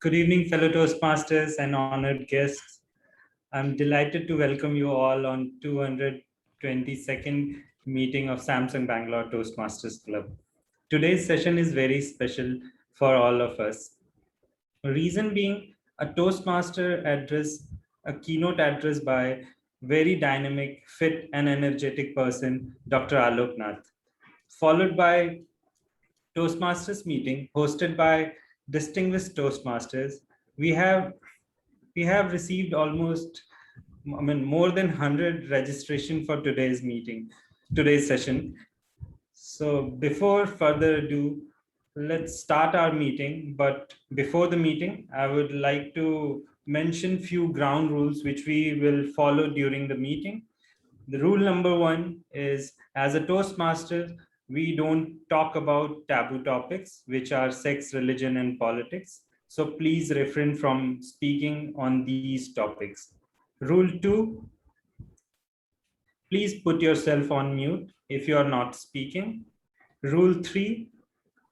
Good evening, fellow Toastmasters and honored guests. I'm delighted to welcome you all on 222nd meeting of Samsung Bangalore Toastmasters Club. Today's session is very special for all of us. Reason being, a Toastmaster address, a keynote address by very dynamic, fit and energetic person, Dr. Aloknath, followed by Toastmasters meeting hosted by Distinguished Toastmasters. We have received almost, more than 100 registration for today's session. So before further ado, let's start our meeting. But before the meeting, I would like to mention few ground rules which we will follow during the meeting. The rule number one is, as a Toastmaster, we don't talk about taboo topics, which are sex, religion, and politics. So please refrain from speaking on these topics. Rule two, please put yourself on mute if you are not speaking. Rule three,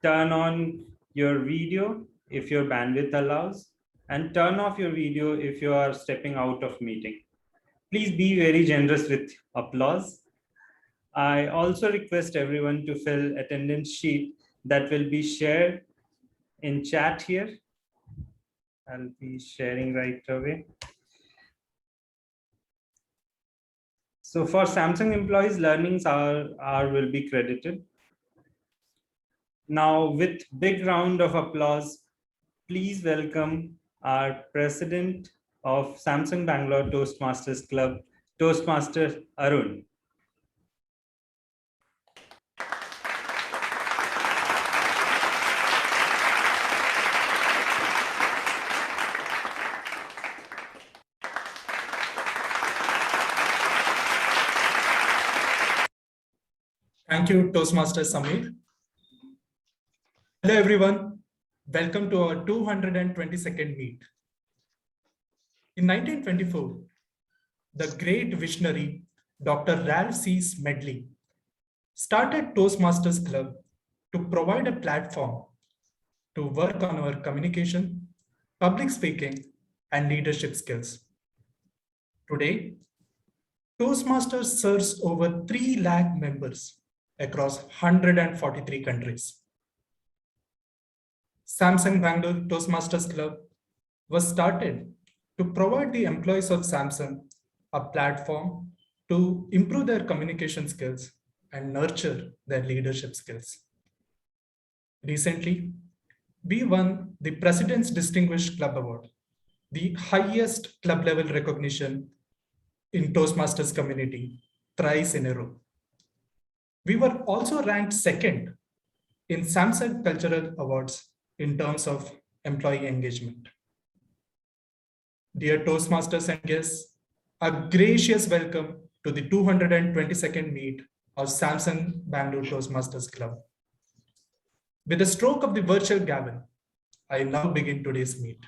turn on your video if your bandwidth allows, and turn off your video if you are stepping out of meeting. Please be very generous with applause. I also request everyone to fill attendance sheet that will be shared in chat here. I'll be sharing right away. So for Samsung employees, learnings hour will be credited. Now with big round of applause, please welcome our president of Samsung Bangalore Toastmasters Club, Toastmaster Arun. Thank you, Toastmaster Samir. Hello, everyone. Welcome to our 222nd meet. In 1924, the great visionary, Dr. Ralph C. Smedley, started Toastmasters Club to provide a platform to work on our communication, public speaking, and leadership skills. Today, Toastmasters serves over 3 lakh members across 143 countries. Samsung Bangalore Toastmasters Club was started to provide the employees of Samsung a platform to improve their communication skills and nurture their leadership skills. Recently, we won the President's Distinguished Club Award, the highest club level recognition in Toastmasters community, thrice in a row. We were also ranked second in Samsung Cultural Awards in terms of employee engagement. Dear Toastmasters and guests, a gracious welcome to the 222nd meet of Samsung Bangalore Toastmasters Club. With a stroke of the virtual gavel, I now begin today's meet.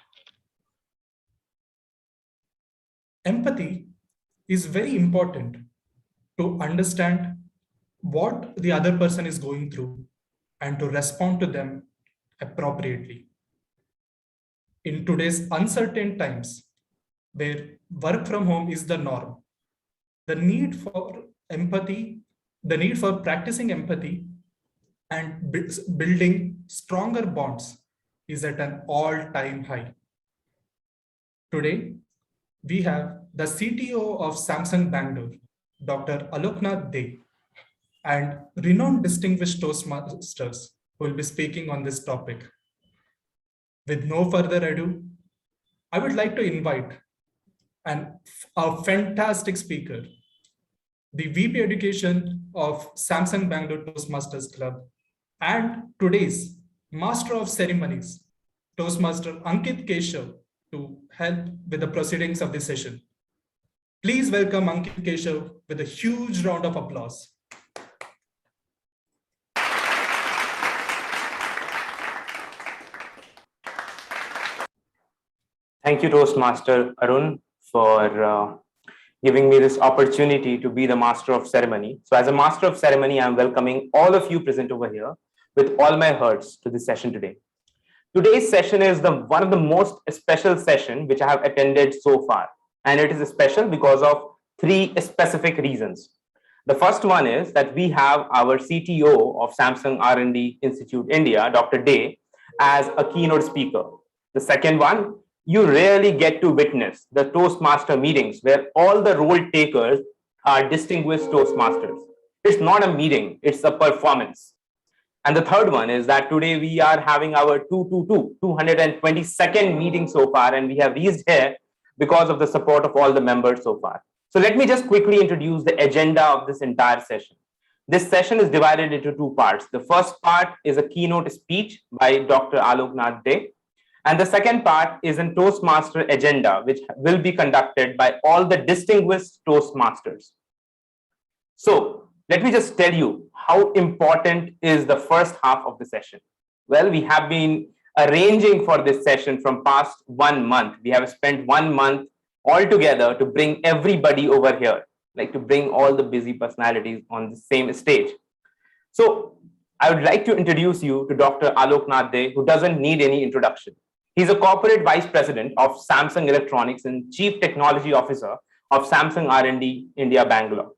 Empathy is very important to understand what the other person is going through and to respond to them appropriately. In today's uncertain times, where work from home is the norm, the need for empathy, the need for practicing empathy and building stronger bonds is at an all-time high. Today, we have the CTO of Samsung Bangalore, Dr. Aloknath, and renowned distinguished Toastmasters who will be speaking on this topic. With no further ado, I would like to invite a fantastic speaker, the VP Education of Samsung Bangalore Toastmasters Club, and today's Master of Ceremonies, Toastmaster Ankit Keshav, to help with the proceedings of this session. Please welcome Ankit Keshav with a huge round of applause. Thank you, Toastmaster Arun, for giving me this opportunity to be the Master of Ceremony. So as a Master of Ceremony, I'm welcoming all of you present over here with all my hearts to this session today. Today's session is one of the most special session which I have attended so far. And it is special because of three specific reasons. The first one is that we have our CTO of Samsung R&D Institute India, Dr. Day, as a keynote speaker. The second one, you rarely get to witness the Toastmaster meetings where all the role takers are distinguished Toastmasters. It's not a meeting, it's a performance. And the third one is that today we are having our 222nd meeting so far, and we have reached here because of the support of all the members so far. So let me just quickly introduce the agenda of this entire session. This session is divided into two parts. The first part is a keynote speech by Dr. Aloknath Day. And the second part is a Toastmaster agenda, which will be conducted by all the distinguished Toastmasters. So let me just tell you how important is the first half of the session. Well, we have been arranging for this session from past 1 month. We have spent 1 month all together to bring everybody over here, like to bring all the busy personalities on the same stage. So I would like to introduce you to Dr. Aloknath Day, who doesn't need any introduction. He's a corporate vice president of Samsung Electronics and chief technology officer of Samsung R&D India Bangalore,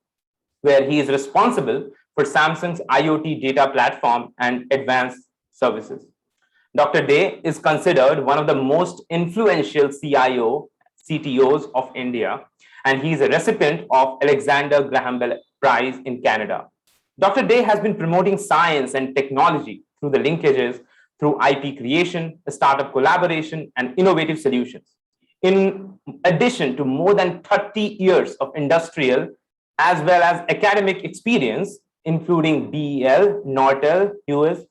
where he is responsible for Samsung's IoT data platform and advanced services. Dr. Day is considered one of the most influential CTOs of India, and he is a recipient of Alexander Graham Bell Prize in Canada. Dr. Day has been promoting science and technology through the linkages through IP creation, startup collaboration, and innovative solutions. In addition to more than 30 years of industrial as well as academic experience, including BEL, Nortel, US,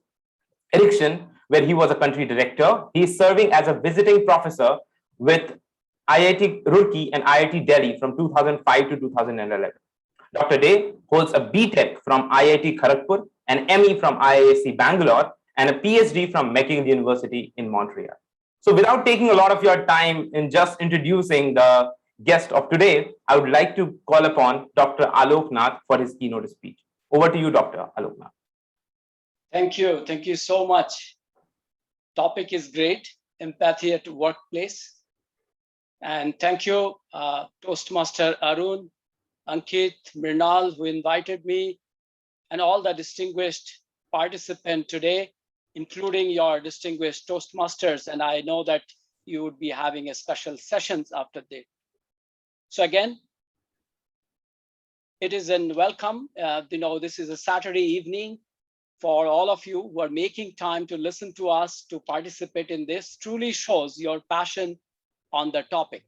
Ericsson, where he was a country director. He is serving as a visiting professor with IIT Roorkee and IIT Delhi from 2005 to 2011. Dr. Day holds a BTech from IIT Kharagpur, an ME from IISc Bangalore, and a PhD from McGill University in Montreal. So without taking a lot of your time in just introducing the guest of today, I would like to call upon Dr. Aloknath for his keynote speech. Over to you, Dr. Aloknath. Thank you. Thank you so much. Topic is great, empathy at workplace. And thank you, Toastmaster Arun, Ankit, Mrinal, who invited me, and all the distinguished participants today, including your distinguished Toastmasters. And I know that you would be having a special sessions after this. So again, it is a welcome. This is a Saturday evening for all of you who are making time to listen to us, to participate in this. Truly shows your passion on the topic.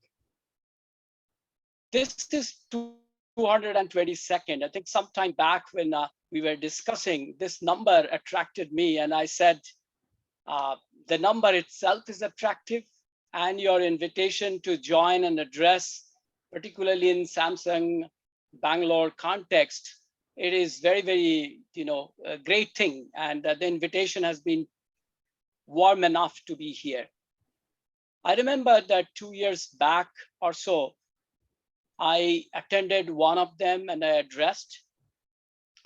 This is 222nd. I think sometime back when we were discussing, this number attracted me, and I said, the number itself is attractive, and your invitation to join and address, particularly in Samsung Bangalore context, it is very, very, a great thing. And the invitation has been warm enough to be here. I remember that 2 years back or so, I attended one of them and I addressed.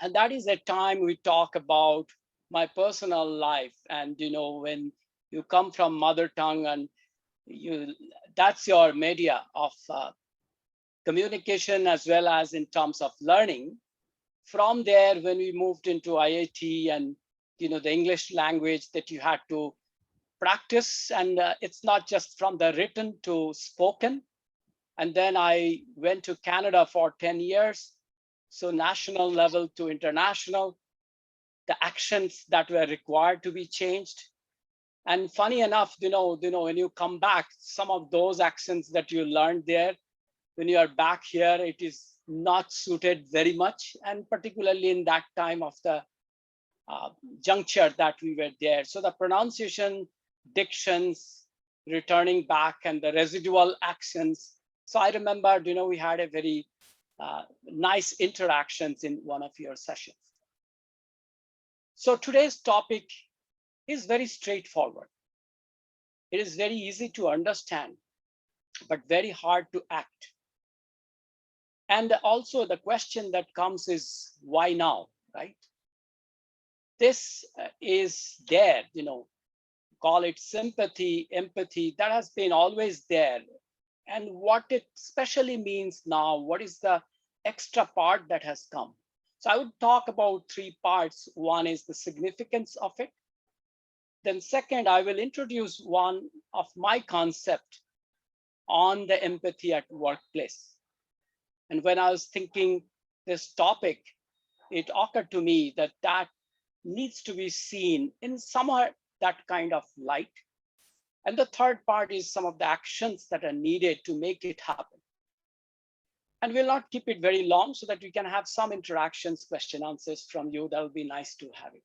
And that is a time we talk about my personal life. And, when you come from mother tongue and that's your media of communication as well as in terms of learning. From there, when we moved into IIT and the English language that you had to practice, and it's not just from the written to spoken. And then I went to Canada for 10 years. So national level to international, the actions that were required to be changed. And funny enough, when you come back, some of those actions that you learned there, when you are back here, it is not suited very much, and particularly in that time of the juncture that we were there. So the pronunciation, dictions, returning back, and the residual actions. So I remember, we had a very nice interactions in one of your sessions. So today's topic is very straightforward. It is very easy to understand, but very hard to act. And also the question that comes is, why now, right? This is there, call it sympathy, empathy, that has been always there. And what it especially means now, what is the extra part that has come? So I would talk about three parts. One is the significance of it. Then second, I will introduce one of my concept on the empathy at workplace. And when I was thinking this topic, it occurred to me that that needs to be seen in somewhat that kind of light. And the third part is some of the actions that are needed to make it happen. And we'll not keep it very long so that we can have some interactions, question answers from you. That would be nice to have it.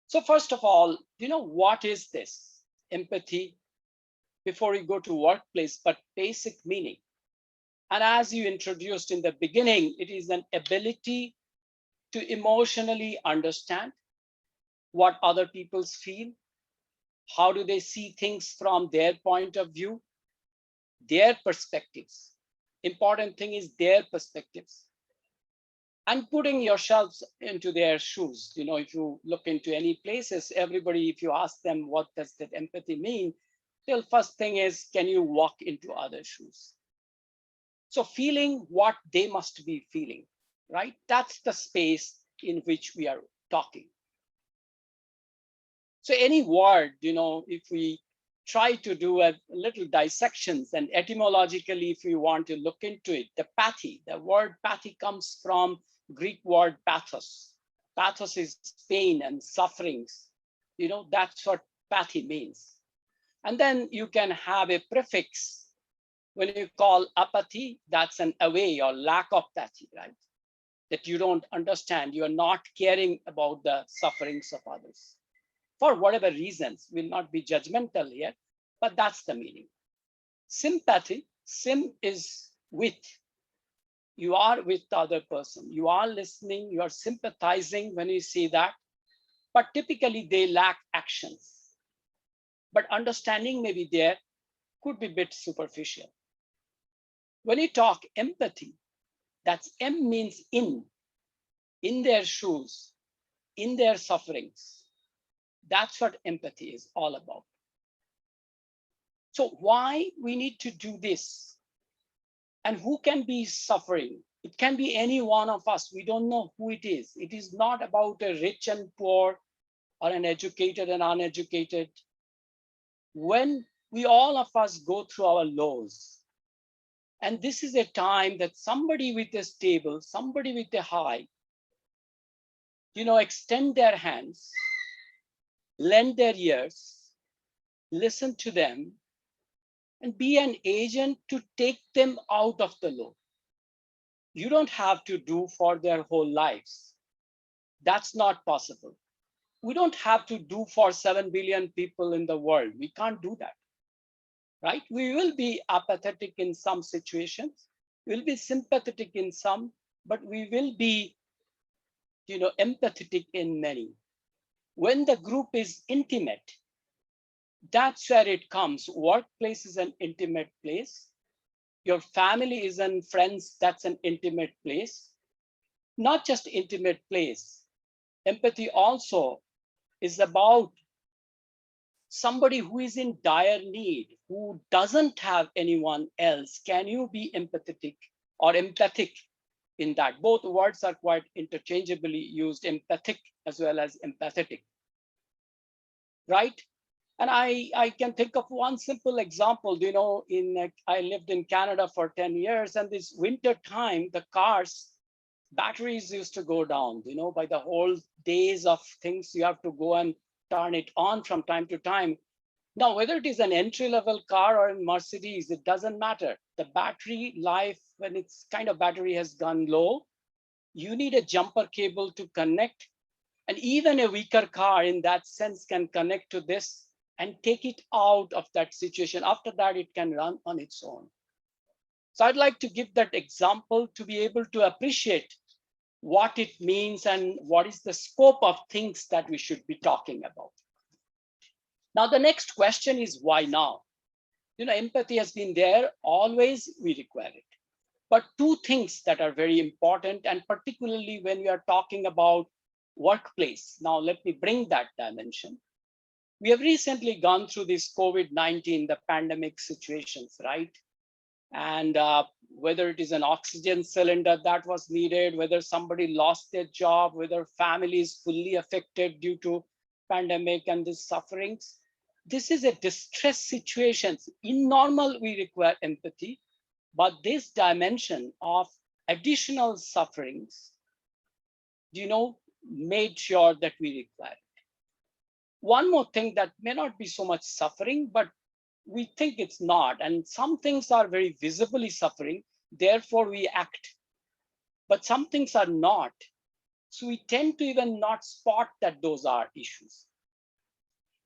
So first of all, what is this empathy? Before we go to workplace, but basic meaning. And as you introduced in the beginning, it is an ability to emotionally understand what other people feel. How do they see things from their point of view, their perspectives. Important thing is their perspectives. And putting yourselves into their shoes. If you look into any places, everybody, if you ask them what does that empathy mean, the first thing is, can you walk into other shoes? So feeling what they must be feeling, right? That's the space in which we are talking. So any word, if we try to do a little dissections and etymologically, if we want to look into it, the word pathy comes from Greek word pathos. Pathos is pain and sufferings. That's what pathy means. And then you can have a prefix. When you call apathy, that's an away or lack of pathy, right? That you don't understand, you are not caring about the sufferings of others. For whatever reasons, will not be judgmental here, but that's the meaning. Sympathy, sim is with. You are with the other person. You are listening, you are sympathizing when you see that, but typically they lack actions. But understanding may be there, could be a bit superficial. When you talk empathy, that's M means in their shoes, in their sufferings. That's what empathy is all about. So why we need to do this? And who can be suffering? It can be any one of us. We don't know who it is. It is not about a rich and poor or an educated and uneducated. When we all of us go through our lows, and this is a time that somebody with a stable, somebody with a high, extend their hands, lend their ears, listen to them, and be an agent to take them out of the low. You don't have to do for their whole lives. That's not possible. We don't have to do for 7 billion people in the world. We can't do that, right? We will be apathetic in some situations. We'll be sympathetic in some, but we will be, empathetic in many. When the group is intimate, that's where it comes. Workplace is an intimate place. Your family is and friends, that's an intimate place. Not just intimate place. Empathy also is about somebody who is in dire need, who doesn't have anyone else. Can you be empathetic or empathic in that? Both words are quite interchangeably used, empathic as well as empathetic, right? And I can think of one simple example. I lived in Canada for 10 years, and this winter time, the cars, batteries used to go down, by the whole days of things, you have to go and turn it on from time to time. Now, whether it is an entry-level car or a Mercedes, it doesn't matter. The battery life, when its kind of battery has gone low, you need a jumper cable to connect. And even a weaker car in that sense can connect to this and take it out of that situation. After that, it can run on its own. So I'd like to give that example to be able to appreciate what it means and what is the scope of things that we should be talking about. Now, the next question is why now? Empathy has been there, always we require it. But two things that are very important, and particularly when we are talking about workplace. Now, let me bring that dimension. We have recently gone through this COVID-19, the pandemic situations, right? And whether it is an oxygen cylinder that was needed, whether somebody lost their job, whether families fully affected due to pandemic and these sufferings. This is a distress situation. In normal, we require empathy, but this dimension of additional sufferings, made sure that we require it. One more thing that may not be so much suffering, but we think it's not. And some things are very visibly suffering, therefore we act. But some things are not. So we tend to even not spot that those are issues.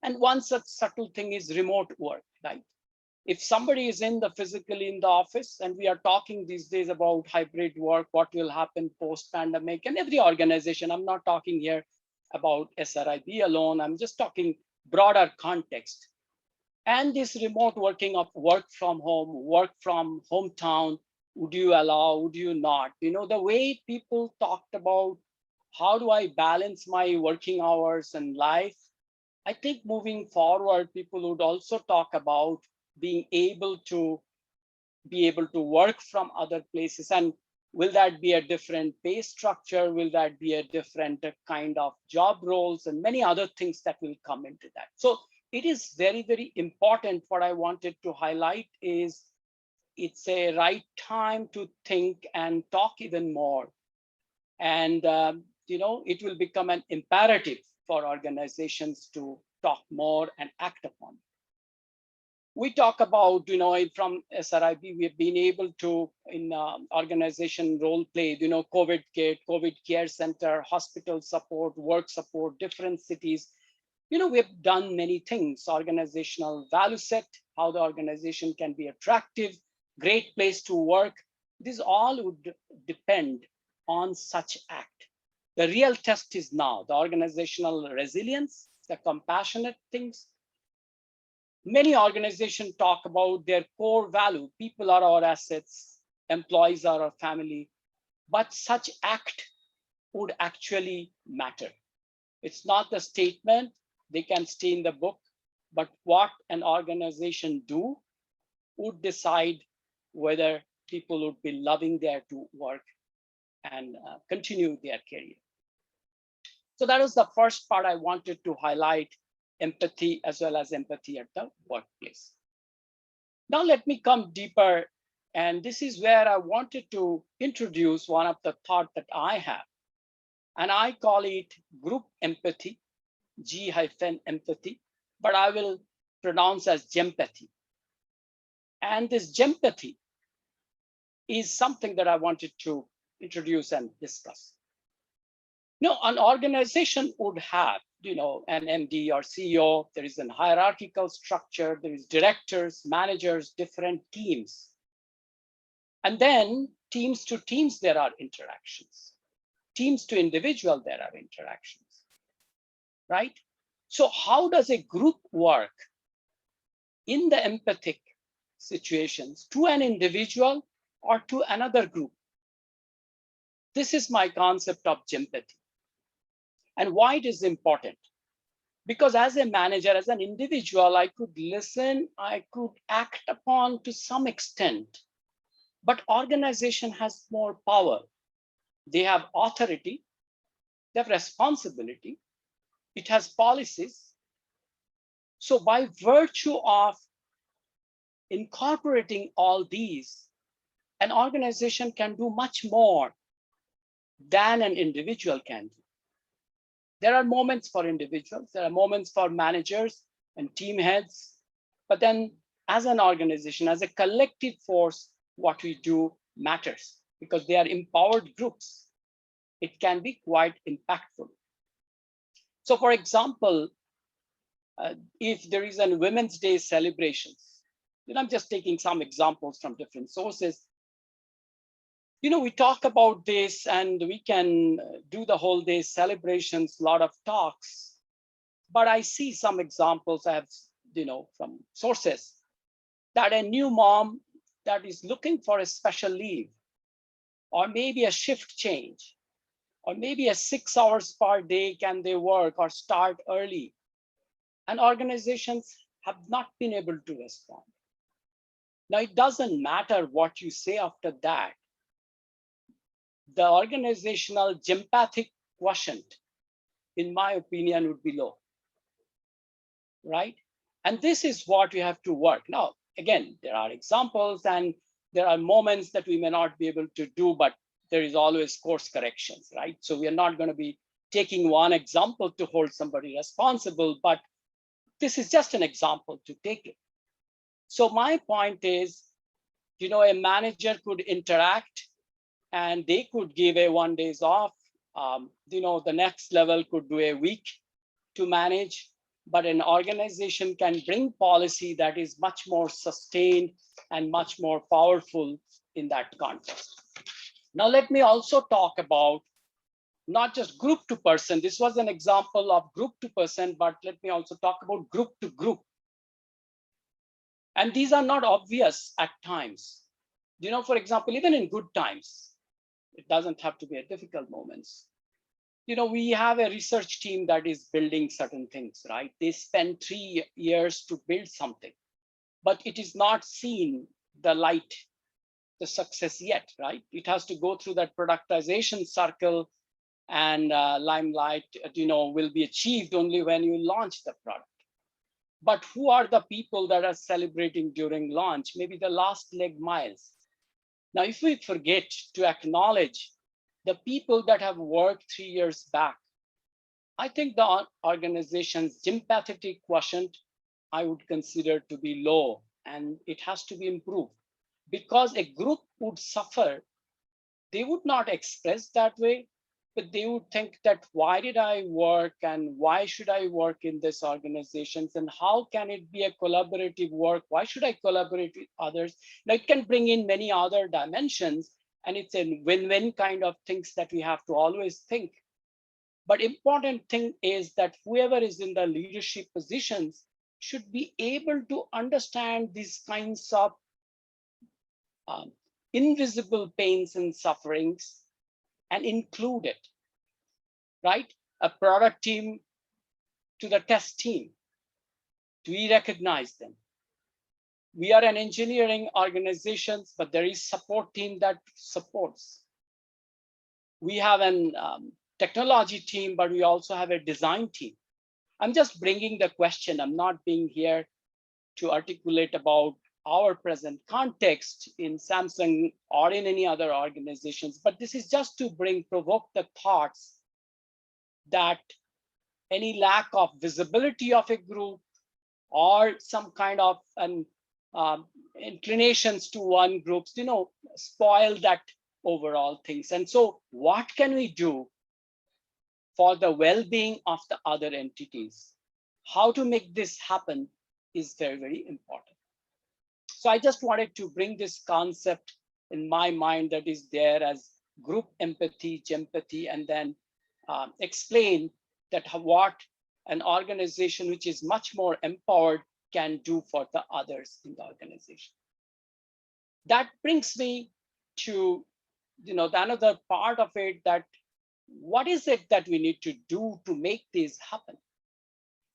And one such subtle thing is remote work, right? If somebody is physically in the office, and we are talking these days about hybrid work, what will happen post-pandemic, and every organization, I'm not talking here about SRIB alone, I'm just talking broader context. And this remote working of work from home, work from hometown, would you allow, would you not? The way people talked about how do I balance my working hours and life, I think moving forward, people would also talk about being able to work from other places. And will that be a different pay structure? Will that be a different kind of job roles and many other things that will come into that? So it is very, very important. What I wanted to highlight is it's a right time to think and talk even more. And, it will become an imperative for organizations to talk more and act upon. We talk about, from SRIB, we have been able to, in organization role play, COVID Kit, COVID Care Center, hospital support, work support, different cities. We have done many things, organizational value set, how the organization can be attractive, great place to work. This all would depend on such act. The real test is now, the organizational resilience, the compassionate things. Many organizations talk about their core value. People are our assets, employees are our family, but such act would actually matter. It's not the statement, they can stay in the book, but what an organization do would decide whether people would be loving there to work and continue their career. So that was the first part I wanted to highlight, empathy as well as empathy at the workplace. Now let me come deeper, and this is where I wanted to introduce one of the thoughts that I have, and I call it group empathy, G-empathy, but I will pronounce as Gempathy. And this Gempathy is something that I wanted to introduce and discuss. An organization would have, an MD or CEO, there is a hierarchical structure, there is directors, managers, different teams. And then teams to teams, there are interactions. Teams to individual, there are interactions, right? So how does a group work in the empathic situations to an individual or to another group? This is my concept of Gempathy. And why it is important? Because as a manager, as an individual, I could listen, I could act upon to some extent, but organization has more power. They have authority, they have responsibility, it has policies. So by virtue of incorporating all these, an organization can do much more than an individual can do. There are moments for individuals, there are moments for managers and team heads, but then as an organization, as a collective force, what we do matters because they are empowered groups. It can be quite impactful. So for example, if there is a Women's Day celebrations, I'm just taking some examples from different sources. We talk about this and we can do the whole day celebrations, a lot of talks, but I see some examples I have, from sources that a new mom that is looking for a special leave or maybe a shift change or maybe a 6 hours per day can they work or start early. and organizations have not been able to respond. Now, it doesn't matter what you say after that. The organizational gympathic quotient, in my opinion, would be low, right? And this is what we have to work. Now, again, there are examples and there are moments that we may not be able to do, but there is always course corrections, right? So we are not going to be taking one example to hold somebody responsible, but this is just an example to take it. So my point is, a manager could interact and they could give a 1 day off. The next level could do a week to manage, but an organization can bring policy that is much more sustained and much more powerful in that context. Now, let me also talk about not just group to person. This was an example of group to person, but let me also talk about group to group. And these are not obvious at times. For example, even in good times, it doesn't have to be at difficult moments. We have a research team that is building certain things, right? They spend 3 years to build something, but it is not seen the light, the success yet, right? It has to go through that productization circle, and limelight, will be achieved only when you launch the product. But who are the people that are celebrating during launch? Maybe the last leg miles. Now, if we forget to acknowledge the people that have worked 3 years back, I think the organization's sympathetic quotient, I would consider to be low, and it has to be improved, because a group would suffer. They would not express that way, but they would think that why did I work and why should I work in this organization, and how can it be a collaborative work? Why should I collaborate with others? Now, it can bring in many other dimensions, and it's a win-win kind of things that we have to always think. But important thing is that whoever is in the leadership positions should be able to understand these kinds of invisible pains and sufferings and include it, right? A product team to the test team. Do we recognize them? We are an engineering organization, but there is support team that supports. We have an technology team, but we also have a design team. I'm just bringing the question. I'm not being here to articulate about our present context in Samsung or in any other organizations, but this is just to provoke the thoughts that any lack of visibility of a group or some kind of inclinations to one group, spoil that overall things. And so what can we do for the well-being of the other entities? How to make this happen is very, very important. So I just wanted to bring this concept in my mind that is there as group empathy, gympathy, and then explain that what an organization which is much more empowered can do for the others in the organization. That brings me to another part of it, that what is it that we need to do to make this happen?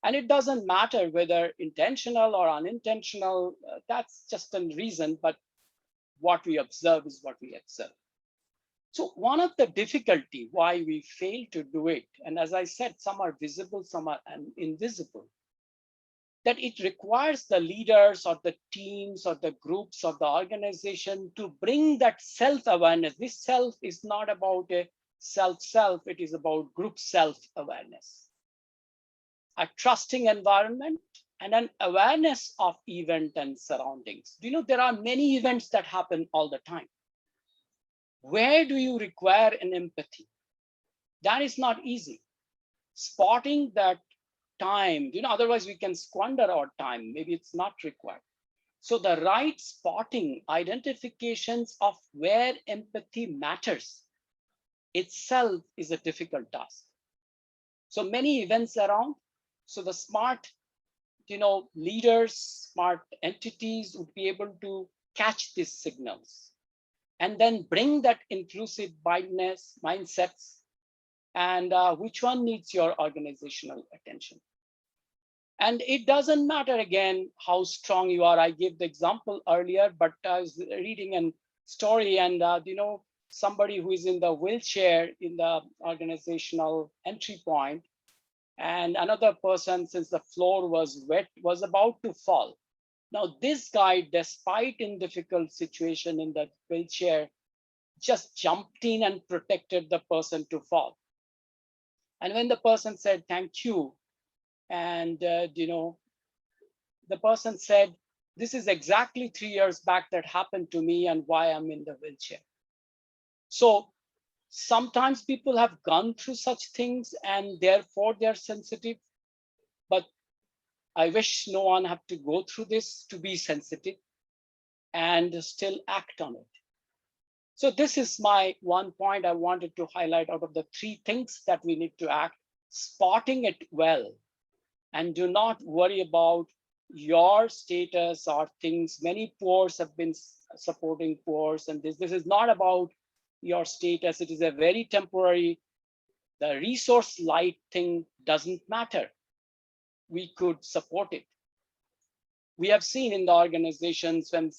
And it doesn't matter whether intentional or unintentional, that's just a reason, but what we observe is what we observe. So one of the difficulty why we fail to do it, and as I said, some are visible, some are invisible, that it requires the leaders or the teams or the groups or the organization to bring that self-awareness. This self is not about a self-self, it is about group self-awareness. A trusting environment and an awareness of event and surroundings. There are many events that happen all the time. Where do you require an empathy? That is not easy. Spotting that time, otherwise we can squander our time. Maybe it's not required. So the right spotting, identifications of where empathy matters itself is a difficult task. So many events around. So the smart, leaders, smart entities would be able to catch these signals and then bring that inclusive mindsets and which one needs your organizational attention. And it doesn't matter, again, how strong you are. I gave the example earlier, but I was reading a story, and somebody who is in the wheelchair in the organizational entry point, and another person, since the floor was wet, was about to fall. Now, this guy, despite in difficult situation in the wheelchair, just jumped in and protected the person to fall. And when the person said, "Thank you," and the person said, "This is exactly 3 years back that happened to me and why I'm in the wheelchair." So sometimes people have gone through such things and therefore they're sensitive, but I wish no one have to go through this to be sensitive and still act on it. So this is my one point I wanted to highlight out of the 3 things that we need to act, spotting it well, and do not worry about your status or things. Many poors have been supporting poors, and this is not about your status. It is a very temporary, the resource light thing doesn't matter. We could support it. We have seen in the organizations when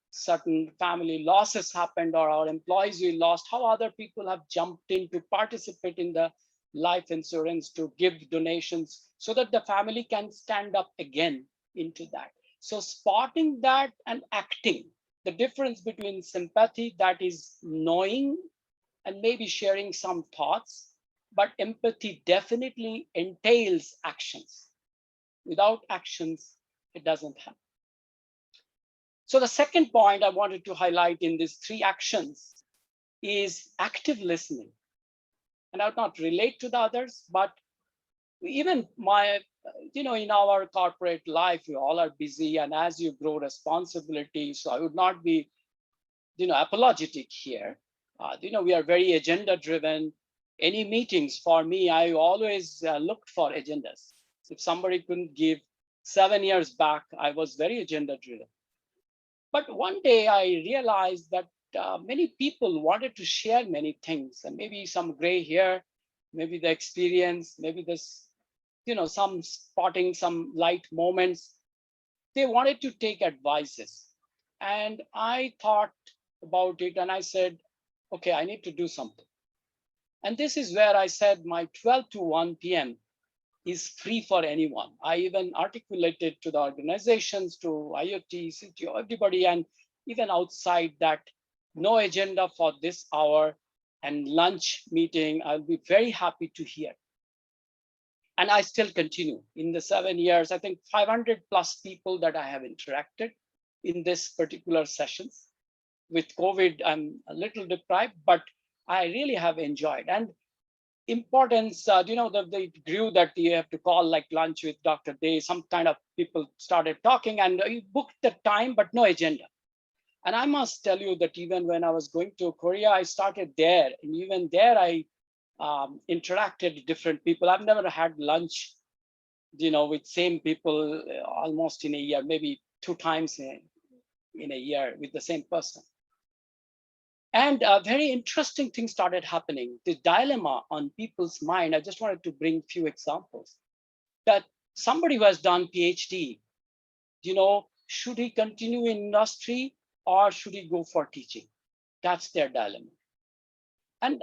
certain family losses happened or our employees we lost, how other people have jumped in to participate in the life insurance, to give donations so that the family can stand up again into that. So spotting that and acting, the difference between sympathy, that is knowing and maybe sharing some thoughts, but empathy definitely entails actions. Without actions, it doesn't happen. So the second point I wanted to highlight in these 3 actions is active listening. And I would not relate to the others, but even in our corporate life, we all are busy, and as you grow responsibility, so I would not be, apologetic here. We are very agenda driven. Any meetings for me, I always looked for agendas. If somebody couldn't give 7 years back, I was very agenda driven. But one day I realized that many people wanted to share many things, and maybe some gray hair, maybe the experience, maybe this, some spotting some light moments. They wanted to take advices. And I thought about it and I said, okay, I need to do something. And this is where I said my 12 to 1 p.m. is free for anyone. I even articulated to the organizations, to IoT, CTO, everybody, and even outside that, no agenda for this hour and lunch meeting. I'll be very happy to hear. And I still continue. In the 7 years, I think 500 plus people that I have interacted in this particular sessions. With COVID, I'm a little deprived, but I really have enjoyed. And importance, the grew that you have to call like lunch with Dr. Day, some kind of people started talking and you booked the time, but no agenda. And I must tell you that even when I was going to Korea, I started there. And even there, I interacted with different people. I've never had lunch, with same people almost in a year, maybe 2 times in a year with the same person. And very interesting things started happening. The dilemma on people's mind, I just wanted to bring a few examples. That somebody who has done PhD, should he continue in industry or should he go for teaching? That's their dilemma. And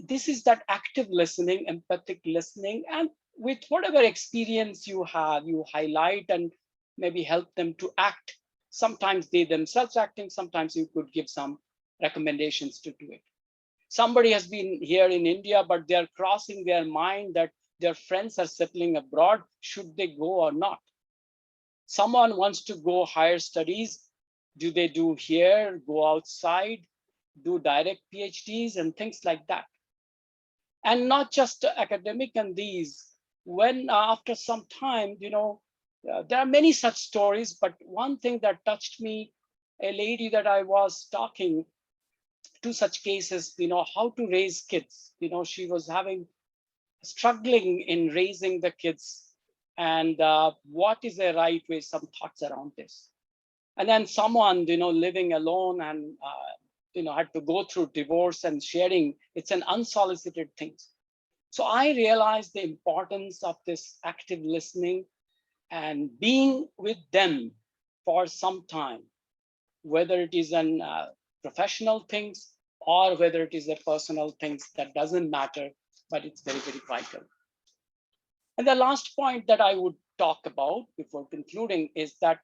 this is that active listening, empathic listening, and with whatever experience you have, you highlight and maybe help them to act. Sometimes they themselves acting, sometimes you could give some recommendations to do it. Somebody has been here in India, but they're crossing their mind that their friends are settling abroad. Should they go or not? Someone wants to go higher studies. Do they do here, go outside, do direct PhDs and things like that? And not just academic and these, when after some time, there are many such stories, but one thing that touched me, a lady that I was talking to such cases, how to raise kids. She was struggling in raising the kids, and what is the right way, some thoughts around this. And then someone, living alone and, had to go through divorce and sharing, it's an unsolicited thing. So I realized the importance of this active listening and being with them for some time, whether it is an professional things or whether it is a personal things, that doesn't matter, but it's very, very vital. And the last point that I would talk about before concluding is that,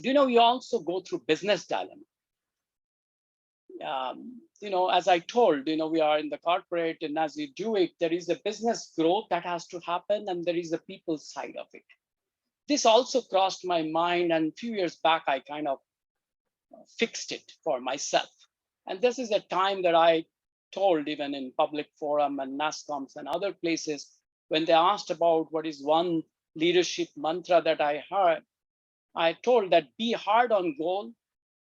we also go through business dilemma. As I told, we are in the corporate, and as you do it, there is a business growth that has to happen, and there is a people side of it. This also crossed my mind, and a few years back, I kind of fixed it for myself. And this is a time that I told, even in public forum and NASCOMs and other places, when they asked about what is one leadership mantra that I heard, I told that be hard on goal,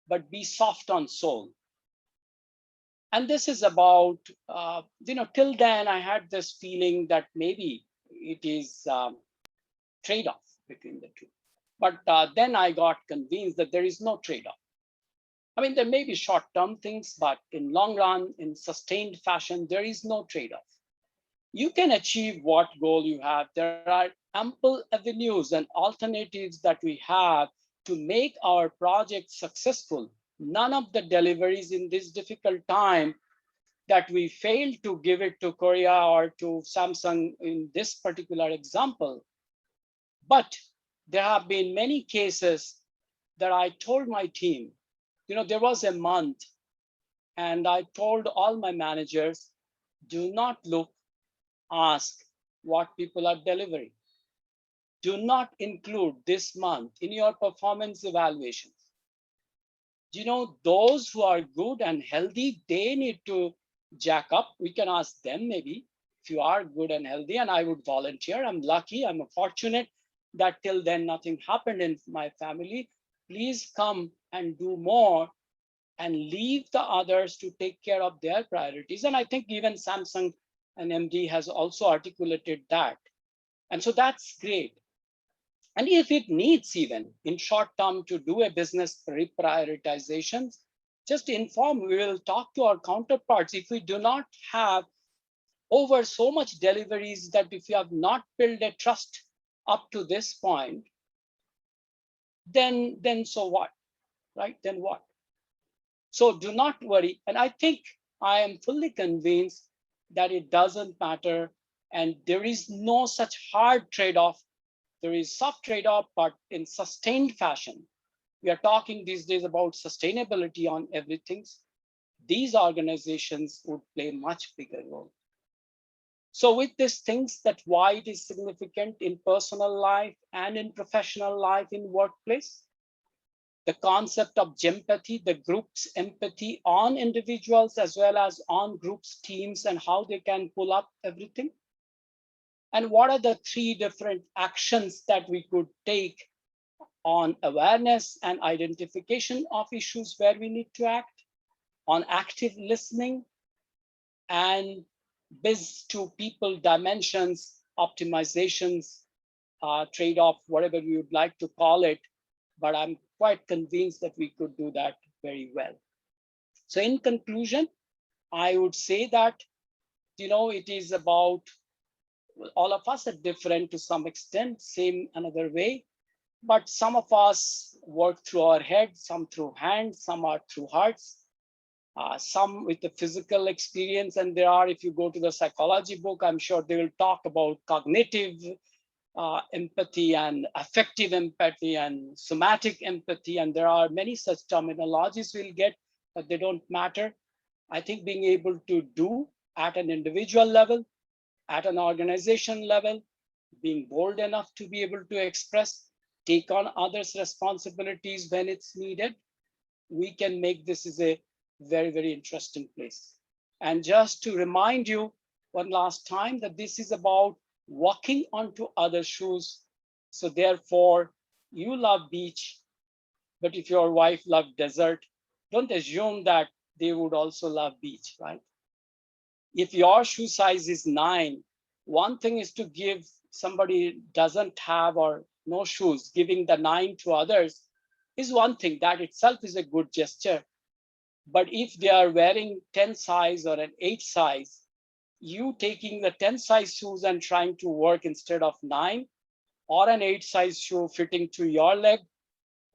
but be soft on soul. And this is about, till then I had this feeling that maybe it is trade-off between the two. But then I got convinced that there is no trade-off. I mean, there may be short-term things, but in long run, in sustained fashion, there is no trade-off. You can achieve what goal you have. There are ample avenues and alternatives that we have to make our project successful. None of the deliveries in this difficult time that we failed to give it to Korea or to Samsung in this particular example. But there have been many cases that I told my team, there was a month, and I told all my managers, do not look, ask what people are delivering. Do not include this month in your performance evaluations. Those who are good and healthy, they need to jack up. We can ask them maybe, if you are good and healthy, and I would volunteer. I'm lucky, I'm fortunate that till then nothing happened in my family. Please come and do more and leave the others to take care of their priorities. And I think even Samsung and MD has also articulated that. And so that's great. And if it needs even in short term to do a business reprioritization, just inform, we will talk to our counterparts. If we do not have over so much deliveries, that if you have not built a trust up to this point, then so what, right? Then what? So do not worry. And I think I am fully convinced that it doesn't matter. And there is no such hard trade-off. There is soft trade-off, but in sustained fashion. We are talking these days about sustainability on everything. These organizations would play a much bigger role. So with these things, that why it is significant in personal life and in professional life in workplace, the concept of empathy, the group's empathy on individuals as well as on groups, teams, and how they can pull up everything. And what are the 3 different actions that we could take on awareness and identification of issues where we need to act, on active listening, and biz to people dimensions, optimizations, trade-off, whatever we would like to call it. But I'm quite convinced that we could do that very well. So in conclusion, I would say that, it is about all of us are different to some extent, same another way. But some of us work through our heads, some through hands, some are through hearts, some with the physical experience. And there are, if you go to the psychology book, I'm sure they will talk about cognitive empathy and affective empathy and somatic empathy. And there are many such terminologies we'll get, but they don't matter. I think being able to do at an individual level, at an organization level, being bold enough to be able to express, take on others' responsibilities when it's needed, we can make this is a very, very interesting place. And just to remind you one last time that this is about walking onto other shoes. So therefore, you love beach, but if your wife loved desert, don't assume that they would also love beach, right? If your shoe size is 9, one thing is to give somebody doesn't have or no shoes, giving the 9 to others is one thing. That itself is a good gesture. But if they are wearing 10 size or an 8 size, you taking the 10 size shoes and trying to work instead of 9, or an 8-size shoe fitting to your leg,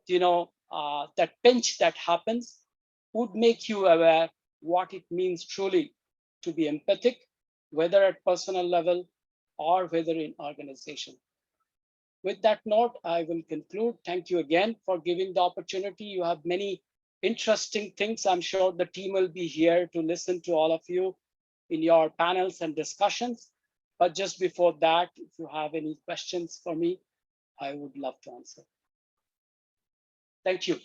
that pinch that happens would make you aware what it means truly to be empathic, whether at personal level or whether in organization. With that note, I will conclude. Thank you again for giving the opportunity. You have many interesting things. I'm sure the team will be here to listen to all of you in your panels and discussions. But just before that, if you have any questions for me, I would love to answer. Thank you.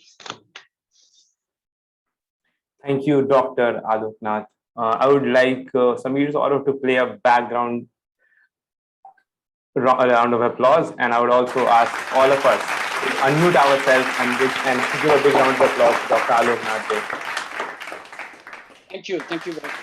Thank you, Dr. Aloknath. I would like Samir Saurav to play a background round of applause, and I would also ask all of us to unmute ourselves and give a big round of applause to Dr. Aloknath. Thank you. Thank you very much.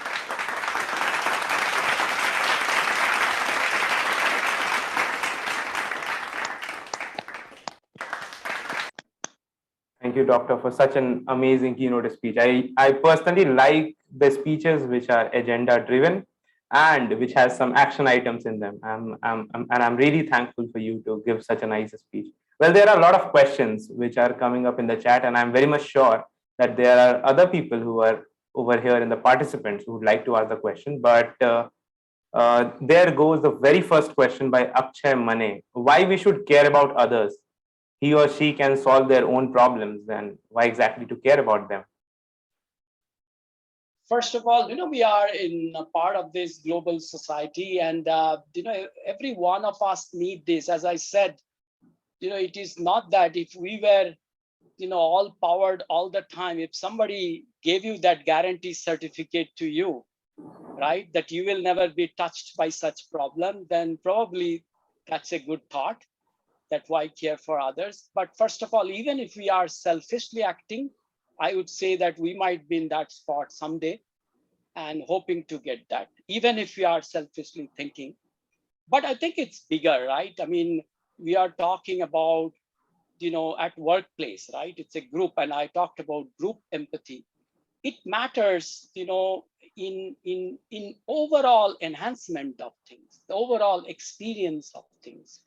Thank you, Doctor, for such an amazing keynote speech. I personally like the speeches which are agenda driven and which has some action items in them. I'm really thankful for you to give such a nice speech. Well, there are a lot of questions which are coming up in the chat, and I'm very much sure that there are other people who are over here in the participants who would like to ask the question. But there goes the very first question by Akshay Mane. Why we should care about others? He or she can solve their own problems, then why exactly to care about them? First of all, we are in a part of this global society, and every one of us need this. As I said, it is not that if we were, all powered all the time, if somebody gave you that guarantee certificate to you, right, that you will never be touched by such problem, then probably that's a good thought. That why care for others. But first of all, even if we are selfishly acting, I would say that we might be in that spot someday and hoping to get that, even if we are selfishly thinking. But I think it's bigger, right? I mean, we are talking about, at workplace, right? It's a group, and I talked about group empathy. It matters, in overall enhancement of things, the overall experience of things.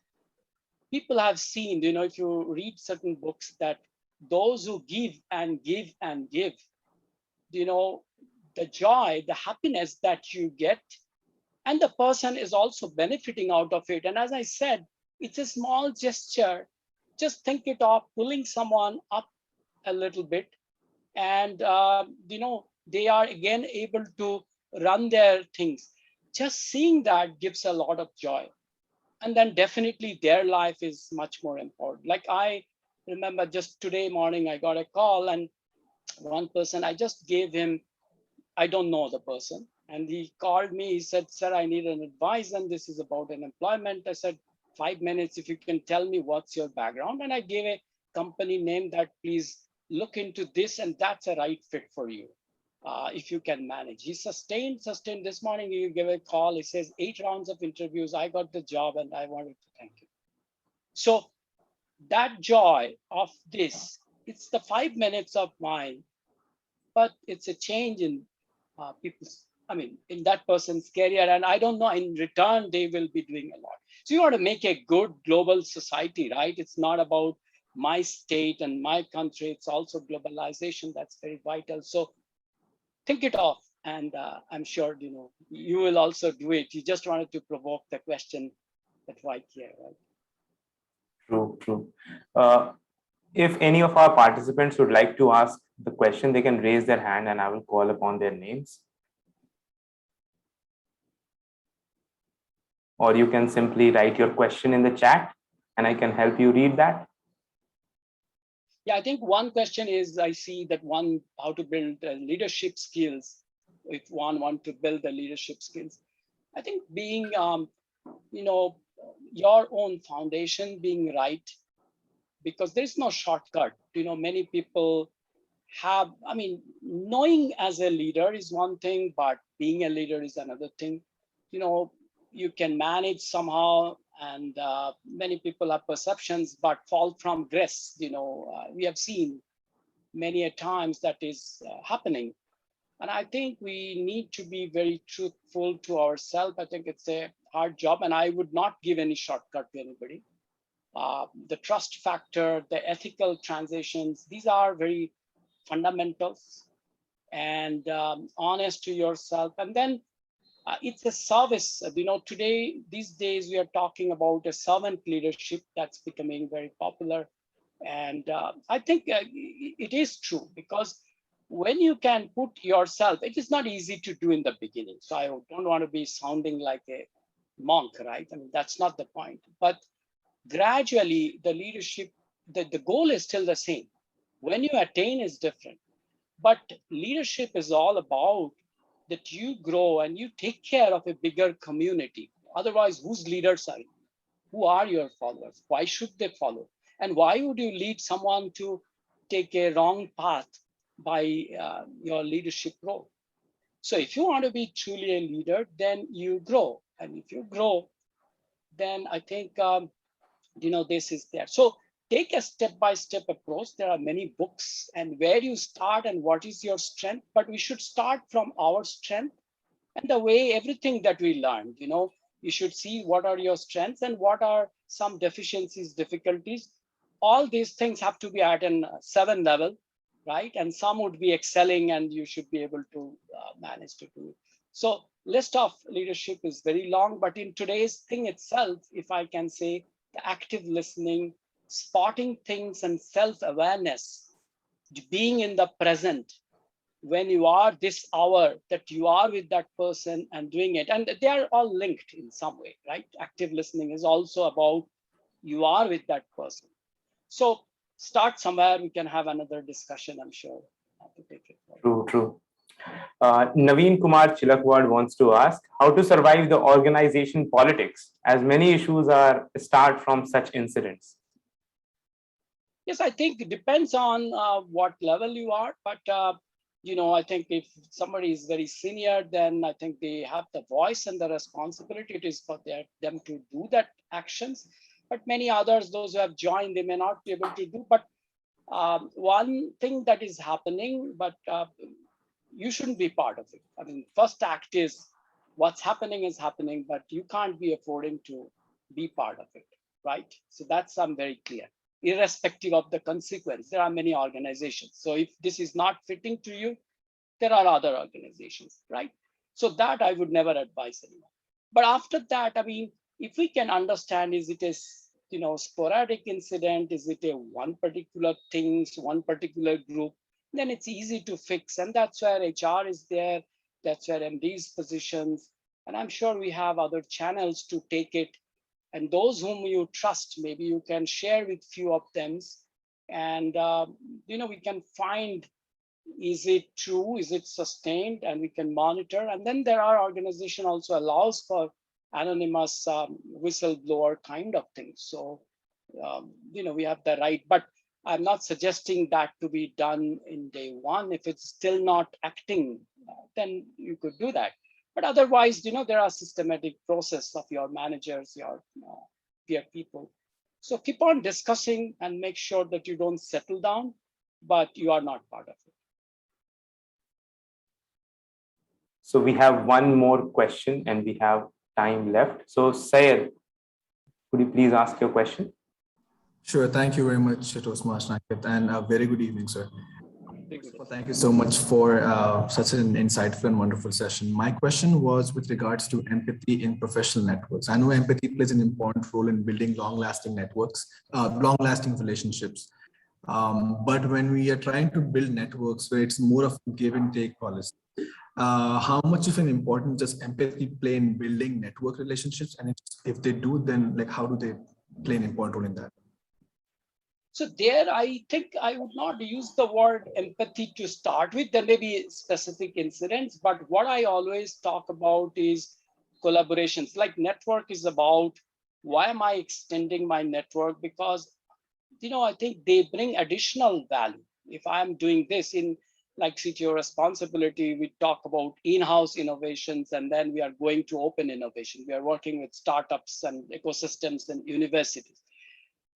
People have seen, if you read certain books, that those who give and give and give, the joy, the happiness that you get, and the person is also benefiting out of it. And as I said, it's a small gesture. Just think it of pulling someone up a little bit, and they are again able to run their things. Just seeing that gives a lot of joy. And then definitely their life is much more important. Like I remember just today morning, I got a call, and one person, I just gave him, I don't know the person. And he called me, he said, sir, I need an advice, and this is about an employment. I said, 5 minutes, if you can tell me what's your background. And I gave a company name that please look into this, and that's a right fit for you. If you can manage. He sustained. This morning, he gave a call. He says, 8 rounds of interviews. I got the job, and I wanted to thank you. So that joy of this, it's the 5 minutes of mine, but it's a change in people's, in that person's career. And I don't know, in return, they will be doing a lot. So you want to make a good global society, right? It's not about my state and my country. It's also globalization. That's very vital. So think it off, and I'm sure you will also do it. You just wanted to provoke the question that why care, right? True. If any of our participants would like to ask the question, they can raise their hand, and I will call upon their names. Or you can simply write your question in the chat, and I can help you read that. Yeah, I think one question is, I see that how to build leadership skills. If one want to build the leadership skills, I think being, your own foundation being right, because there's no shortcut. Many people have, knowing as a leader is one thing, but being a leader is another thing. You can manage somehow, and many people have perceptions but fall from grace. We have seen many a times that is happening. And I think we need to be very truthful to ourselves. I think it's a hard job, and I would not give any shortcut to anybody. the trust factor, the ethical transitions. These are very fundamentals, and honest to yourself. And then it's a service. Today, these days, we are talking about a servant leadership that's becoming very popular. And I think it is true, because when you can put yourself, it is not easy to do in the beginning. So I don't want to be sounding like a monk, right? I mean, that's not the point. But gradually, the leadership, the goal is still the same. When you attain is different. But leadership is all about that you grow and you take care of a bigger community. Otherwise, whose leaders are you? Who are your followers? Why should they follow? And why would you lead someone to take a wrong path by your leadership role? So if you want to be truly a leader, then you grow. And if you grow, then I think, this is there. So take a step-by-step approach. There are many books, and where you start and what is your strength, but we should start from our strength and the way everything that we learned, you should see what are your strengths and what are some deficiencies, difficulties. All these things have to be at an 7 level, right? And some would be excelling, and you should be able to manage to do it. So list of leadership is very long, but in today's thing itself, if I can say, the active listening, spotting things, and self-awareness, being in the present, when you are this hour, that you are with that person and doing it. And they are all linked in some way, right? Active listening is also about you are with that person. So start somewhere. We can have another discussion, I'm sure. To take it forward. True. Naveen Kumar Chilakwad wants to ask how to survive the organization politics, as many issues start from such incidents. Yes, I think it depends on what level you are, but I think if somebody is very senior, then I think they have the voice and the responsibility. It is for them to do that actions. But many others, those who have joined, they may not be able to do. But one thing that is happening, but you shouldn't be part of it. I mean, first act is what's happening is happening, but you can't be affording to be part of it, right? So that's very clear. Irrespective of the consequence, there are many organizations. So if this is not fitting to you, there are other organizations, right? So that I would never advise anyone. But after that, I mean, if we can understand, is it a sporadic incident? Is it a one particular thing, one particular group? Then it's easy to fix. And that's where HR is there. That's where MD's positions. And I'm sure we have other channels to take it. And those whom you trust, maybe you can share with few of them. And, we can find, is it true? Is it sustained? And we can monitor. And then there are organization also allows for anonymous whistleblower kind of things. So, we have the right, but I'm not suggesting that to be done in day one. If it's still not acting, then you could do that. But otherwise, there are systematic process of your managers, your peer people. So keep on discussing and make sure that you don't settle down, but you are not part of it. So we have one more question and we have time left. So Sayed, could you please ask your question? Sure. Thank you very much, Toastmaster Ankit, and a very good evening, sir. Well, thank you so much for such an insightful and wonderful session. My question was with regards to empathy in professional networks. I know empathy plays an important role in building long-lasting networks, long-lasting relationships. But when we are trying to build networks where it's more of a give and take policy, how much of an importance does empathy play in building network relationships? And if they do, then how do they play an important role in that? So there, I think I would not use the word empathy to start with. There may be specific incidents, but what I always talk about is collaborations. Like network is about, why am I extending my network? Because, I think they bring additional value. If I'm doing this in like CTO responsibility, we talk about in-house innovations, and then we are going to open innovation. We are working with startups and ecosystems and universities.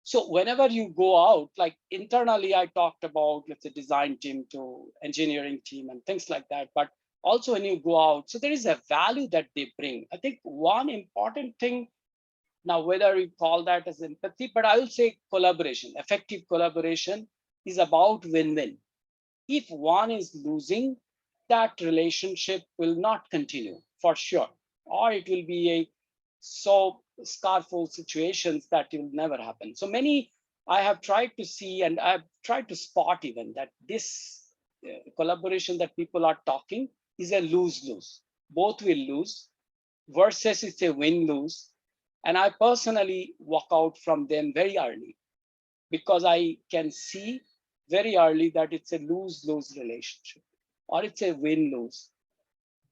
So whenever you go out, like internally, I talked about, let's say, design team to engineering team and things like that. But also when you go out, so there is a value that they bring. I think one important thing Now, whether we call that as empathy, but I will say collaboration, effective collaboration is about win-win. If one is losing, that relationship will not continue for sure, or it will be a so scarful situations that it will never happen. So many I have tried to see, and I've tried to spot even that this collaboration that people are talking is a lose-lose. Both will lose versus it's a win-lose. And I personally walk out from them very early because I can see very early that it's a lose-lose relationship or it's a win-lose.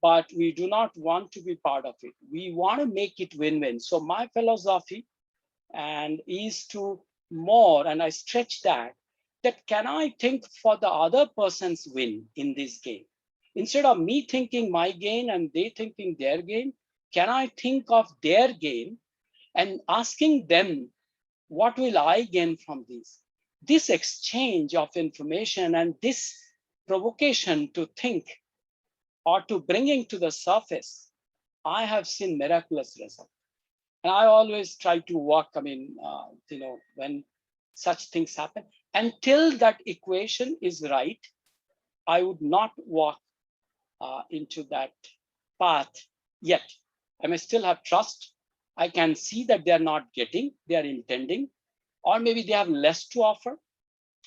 But we do not want to be part of it. We want to make it win-win. So my philosophy and is to more, and I stretch that can I think for the other person's win in this game? Instead of me thinking my gain and they thinking their gain, can I think of their gain and asking them, what will I gain from this? This exchange of information and this provocation to think or to bringing to the surface, I have seen miraculous results. And I always try to work, when such things happen, until that equation is right, I would not walk into that path yet. I may still have trust. I can see that they're not getting, they're intending, or maybe they have less to offer.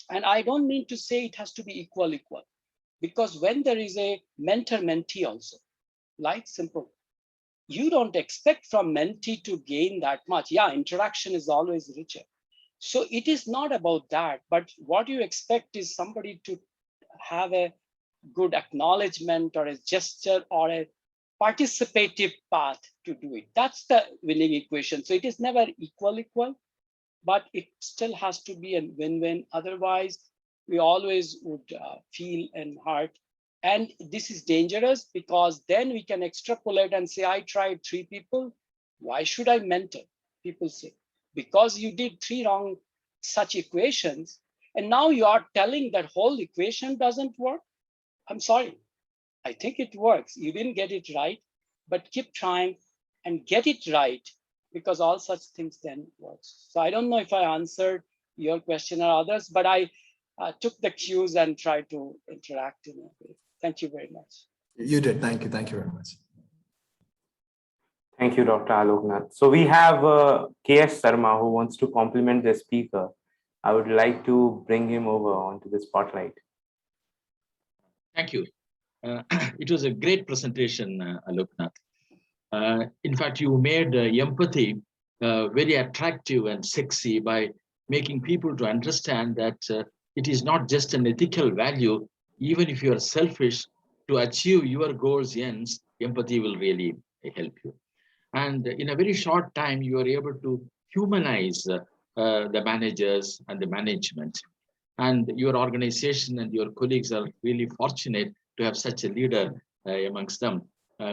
And I don't mean to say it has to be equal, because when there is a mentor-mentee also, like simple, you don't expect from mentee to gain that much. Yeah, interaction is always richer. So it is not about that, but what you expect is somebody to have a good acknowledgement or a gesture or a participative path to do it. That's the winning equation. So it is never equal, but it still has to be a win-win. Otherwise, we always would feel and hurt. And this is dangerous because then we can extrapolate and say, I tried 3 people. Why should I mentor? People say, because you did 3 wrong such equations. And now you are telling that whole equation doesn't work. I'm sorry. I think it works. You didn't get it right, but keep trying and get it right, because all such things then works. So I don't know if I answered your question or others, but I took the cues and tried to interact in a way. Thank you very much. You did. Thank you. Thank you very much. Thank you, Dr. Aloknath. So we have KS Sharma who wants to compliment the speaker. I would like to bring him over onto the spotlight. Thank you. It was a great presentation, Aloknath. In fact, you made empathy very attractive and sexy by making people to understand that it is not just an ethical value. Even if you are selfish, to achieve your goals ends, empathy will really help you. And in a very short time, you are able to humanize the managers and the management. And your organization and your colleagues are really fortunate to have such a leader amongst them.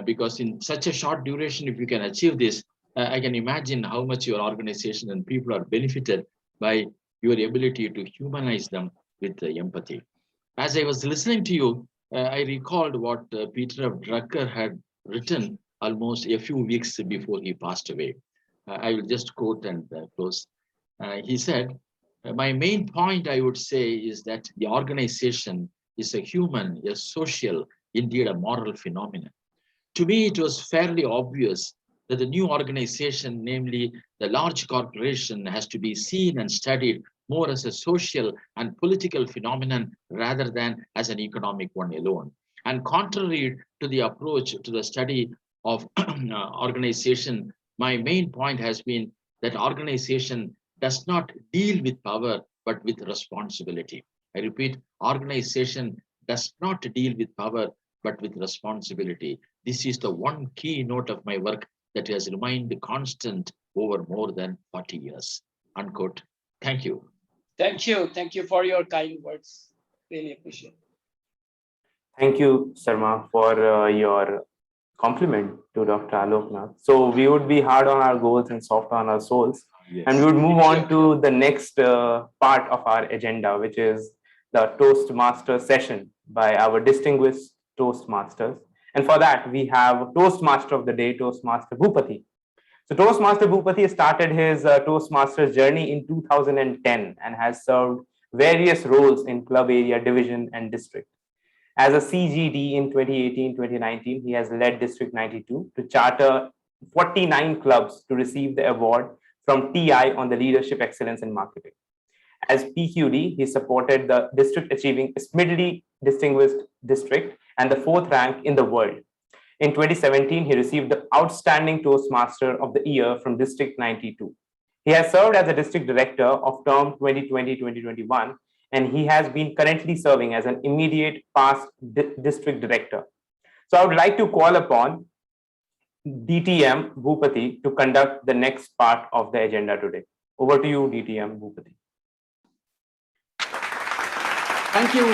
Because in such a short duration, if you can achieve this, I can imagine how much your organization and people are benefited by your ability to humanize them with empathy. As I was listening to you, I recalled what Peter F. Drucker had written almost a few weeks before he passed away. I will just quote and close. He said, my main point, I would say, is that the organization is a human, a social, indeed a moral phenomenon. To me, it was fairly obvious that the new organization, namely the large corporation, has to be seen and studied more as a social and political phenomenon rather than as an economic one alone. And contrary to the approach to the study of organization, my main point has been that organization does not deal with power, but with responsibility. I repeat, organization does not deal with power, but with responsibility. This is the one key note of my work that has remained constant over more than 40 years. Unquote. Thank you. Thank you. Thank you for your kind words. Really appreciate it. Thank you, Sharma, for your compliment to Dr. Aloknath. So we would be hard on our goals and soft on our souls. Yes. And we would move on to the next part of our agenda, which is the Toastmaster session by our distinguished Toastmasters. And for that, we have Toastmaster of the Day, Toastmaster Bhupati. So Toastmaster Bhupati started his Toastmasters journey in 2010 and has served various roles in club area, division, and district. As a CGD in 2018-2019, he has led District 92 to charter 49 clubs to receive the award from TI on the Leadership Excellence in Marketing. As PQD, he supported the district achieving Smidley Distinguished District and the 4th rank in the world. In 2017, he received the Outstanding Toastmaster of the Year from District 92. He has served as a district director of term 2020-2021, and he has been currently serving as an immediate past district director. So I would like to call upon DTM Bhupati to conduct the next part of the agenda today. Over to you, DTM Bhupati. Thank you.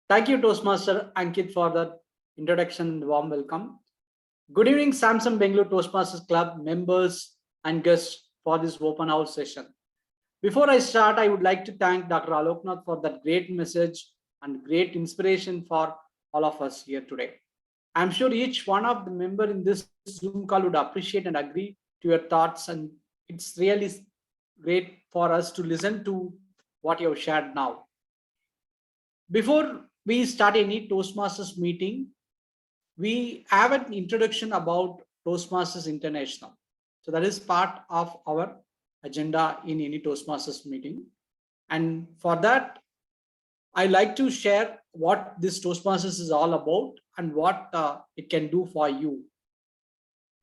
Thank you, Toastmaster Ankit, for that introduction and warm welcome. Good evening, Samsung Bangalore Toastmasters Club members and guests for this open house session. Before I start, I would like to thank Dr. Aloknath for that great message and great inspiration for all of us here today. I'm sure each one of the members in this Zoom call would appreciate and agree to your thoughts, and it's really great for us to listen to what you have shared now. Before we start any Toastmasters meeting, we have an introduction about Toastmasters International. So that is part of our agenda in any Toastmasters meeting. And for that, I like to share what this Toastmasters is all about and what it can do for you.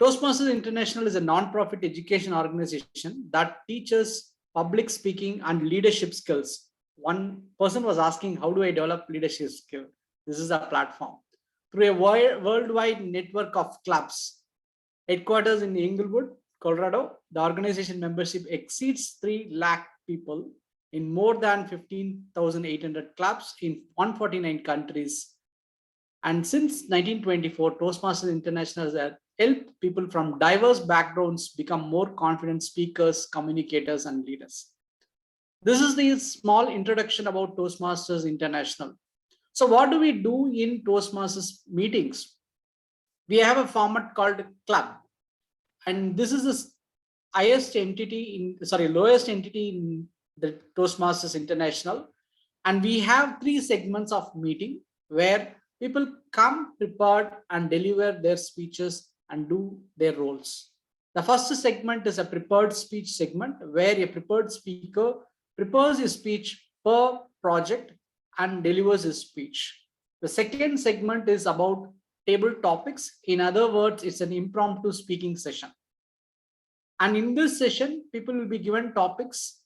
Toastmasters International is a non-profit education organization that teaches public speaking and leadership skills. One person was asking, how do I develop leadership skill? This is a platform. Through a worldwide network of clubs, headquarters in Inglewood, Colorado, the organization membership exceeds 3 lakh people in more than 15,800 clubs in 149 countries. And since 1924, Toastmasters International has helped people from diverse backgrounds become more confident speakers, communicators, and leaders. This is the small introduction about Toastmasters International. So what do we do in Toastmasters meetings? We have a format called club. And this is the lowest entity in the Toastmasters International. And we have 3 segments of meeting where people come prepared and deliver their speeches and do their roles. The first segment is a prepared speech segment where a prepared speaker prepares his speech per project and delivers his speech. The second segment is about table topics. In other words, it's an impromptu speaking session. And in this session, people will be given topics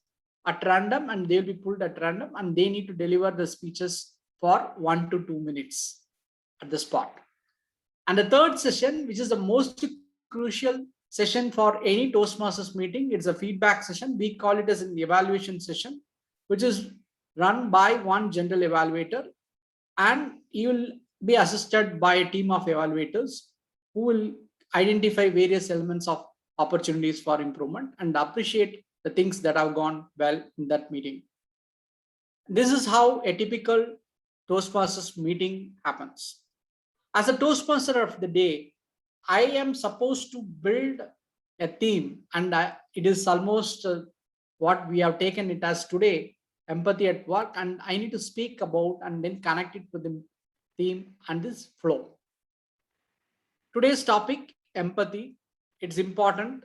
at random and they'll be pulled at random and they need to deliver the speeches for 1 to 2 minutes at the spot. And the third session, which is the most crucial session for any Toastmasters meeting, it's a feedback session. We call it as an evaluation session, which is run by one general evaluator, and you will be assisted by a team of evaluators who will identify various elements of opportunities for improvement and appreciate the things that have gone well in that meeting. This is how a typical Toastmasters meeting happens. As a Toastmaster of the day, I am supposed to build a theme, and it is almost what we have taken it as today, empathy at work, and I need to speak about and then connect it with the theme and this flow. Today's topic, empathy, it's important.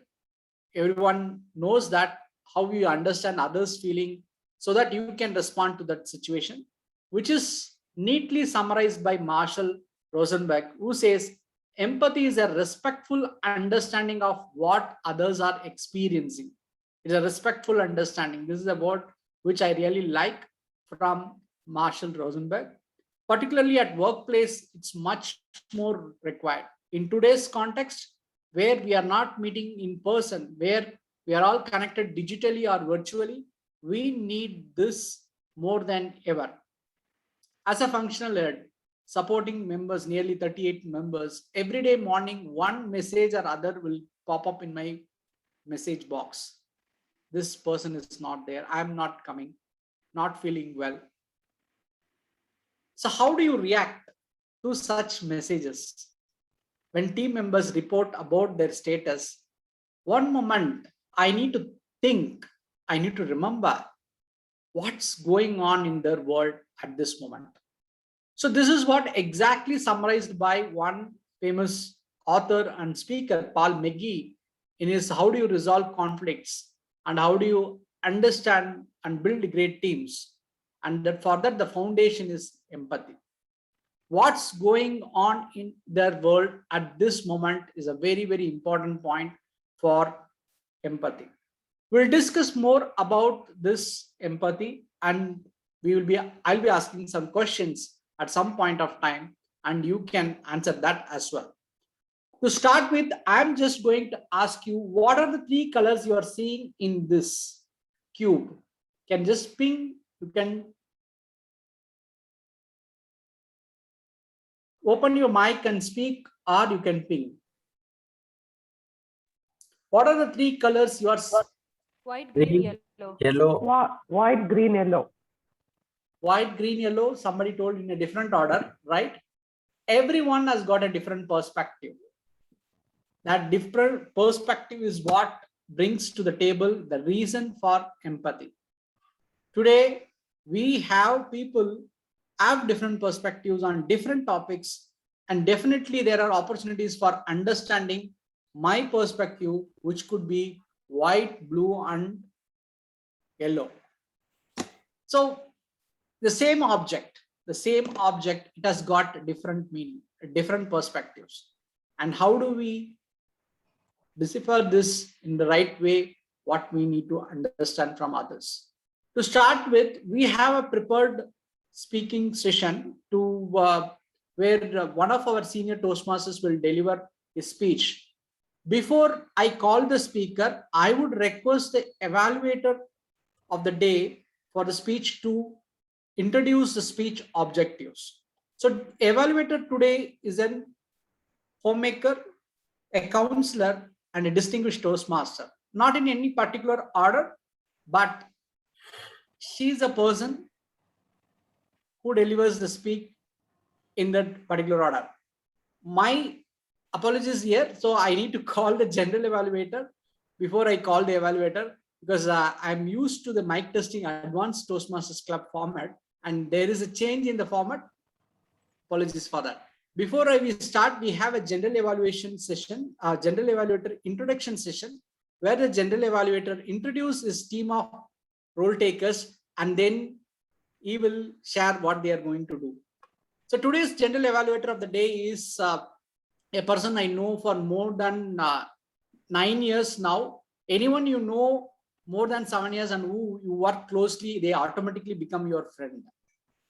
Everyone knows that how you understand others' feeling so that you can respond to that situation, which is neatly summarized by Marshall Rosenberg, who says, empathy is a respectful understanding of what others are experiencing. It's a respectful understanding. This is a word which I really like from Marshall Rosenberg. Particularly at workplace, it's much more required. In today's context, where we are not meeting in person, where we are all connected digitally or virtually, we need this more than ever. As a functional head, supporting members, nearly 38 members, every day morning, one message or other will pop up in my message box. This person is not there. I'm not coming, not feeling well. So how do you react to such messages. When team members report about their status, one moment I need to think, I need to remember what's going on in their world at this moment. So this is what exactly summarized by one famous author and speaker, Paul McGee, in his How Do You Resolve Conflicts and How Do You Understand and Build Great Teams. And that for that, the foundation is empathy. What's going on in their world at this moment is a very, very important point for empathy. We'll discuss more about this empathy, and I'll be asking some questions at some point of time, and you can answer that as well. To start with, I'm just going to ask you, what are the 3 colors you are seeing in this cube? You can just ping, you can open your mic and speak, or you can ping. What are the 3 colors you are seeing? White, green, yellow. White, green, yellow. White, green, yellow, somebody told in a different order, right? Everyone has got a different perspective. That different perspective is what brings to the table the reason for empathy. Today, we have people have different perspectives on different topics, and definitely there are opportunities for understanding my perspective, which could be white, blue, and yellow. So the same object, it has got different meaning, different perspectives. And how do we decipher this in the right way, what we need to understand from others? To start with, we have a prepared speaking session to where one of our senior Toastmasters will deliver a speech. Before I call the speaker, I would request the evaluator of the day for the speech to introduce the speech objectives. So evaluator today is an homemaker, a counselor, and a distinguished Toastmaster. Not in any particular order, but she's a person who delivers the speech in that particular order. My apologies here. So I need to call the general evaluator before I call the evaluator, because I'm used to the mic testing advanced Toastmasters Club format, and there is a change in the format. Apologies for that. Before we start, we have a general evaluation session, general evaluator introduction session, where the general evaluator introduces his team of role takers, and then he will share what they are going to do. So today's general evaluator of the day is a person I know for more than 9 years now. Anyone you know more than 7 years and who you work closely, they automatically become your friend.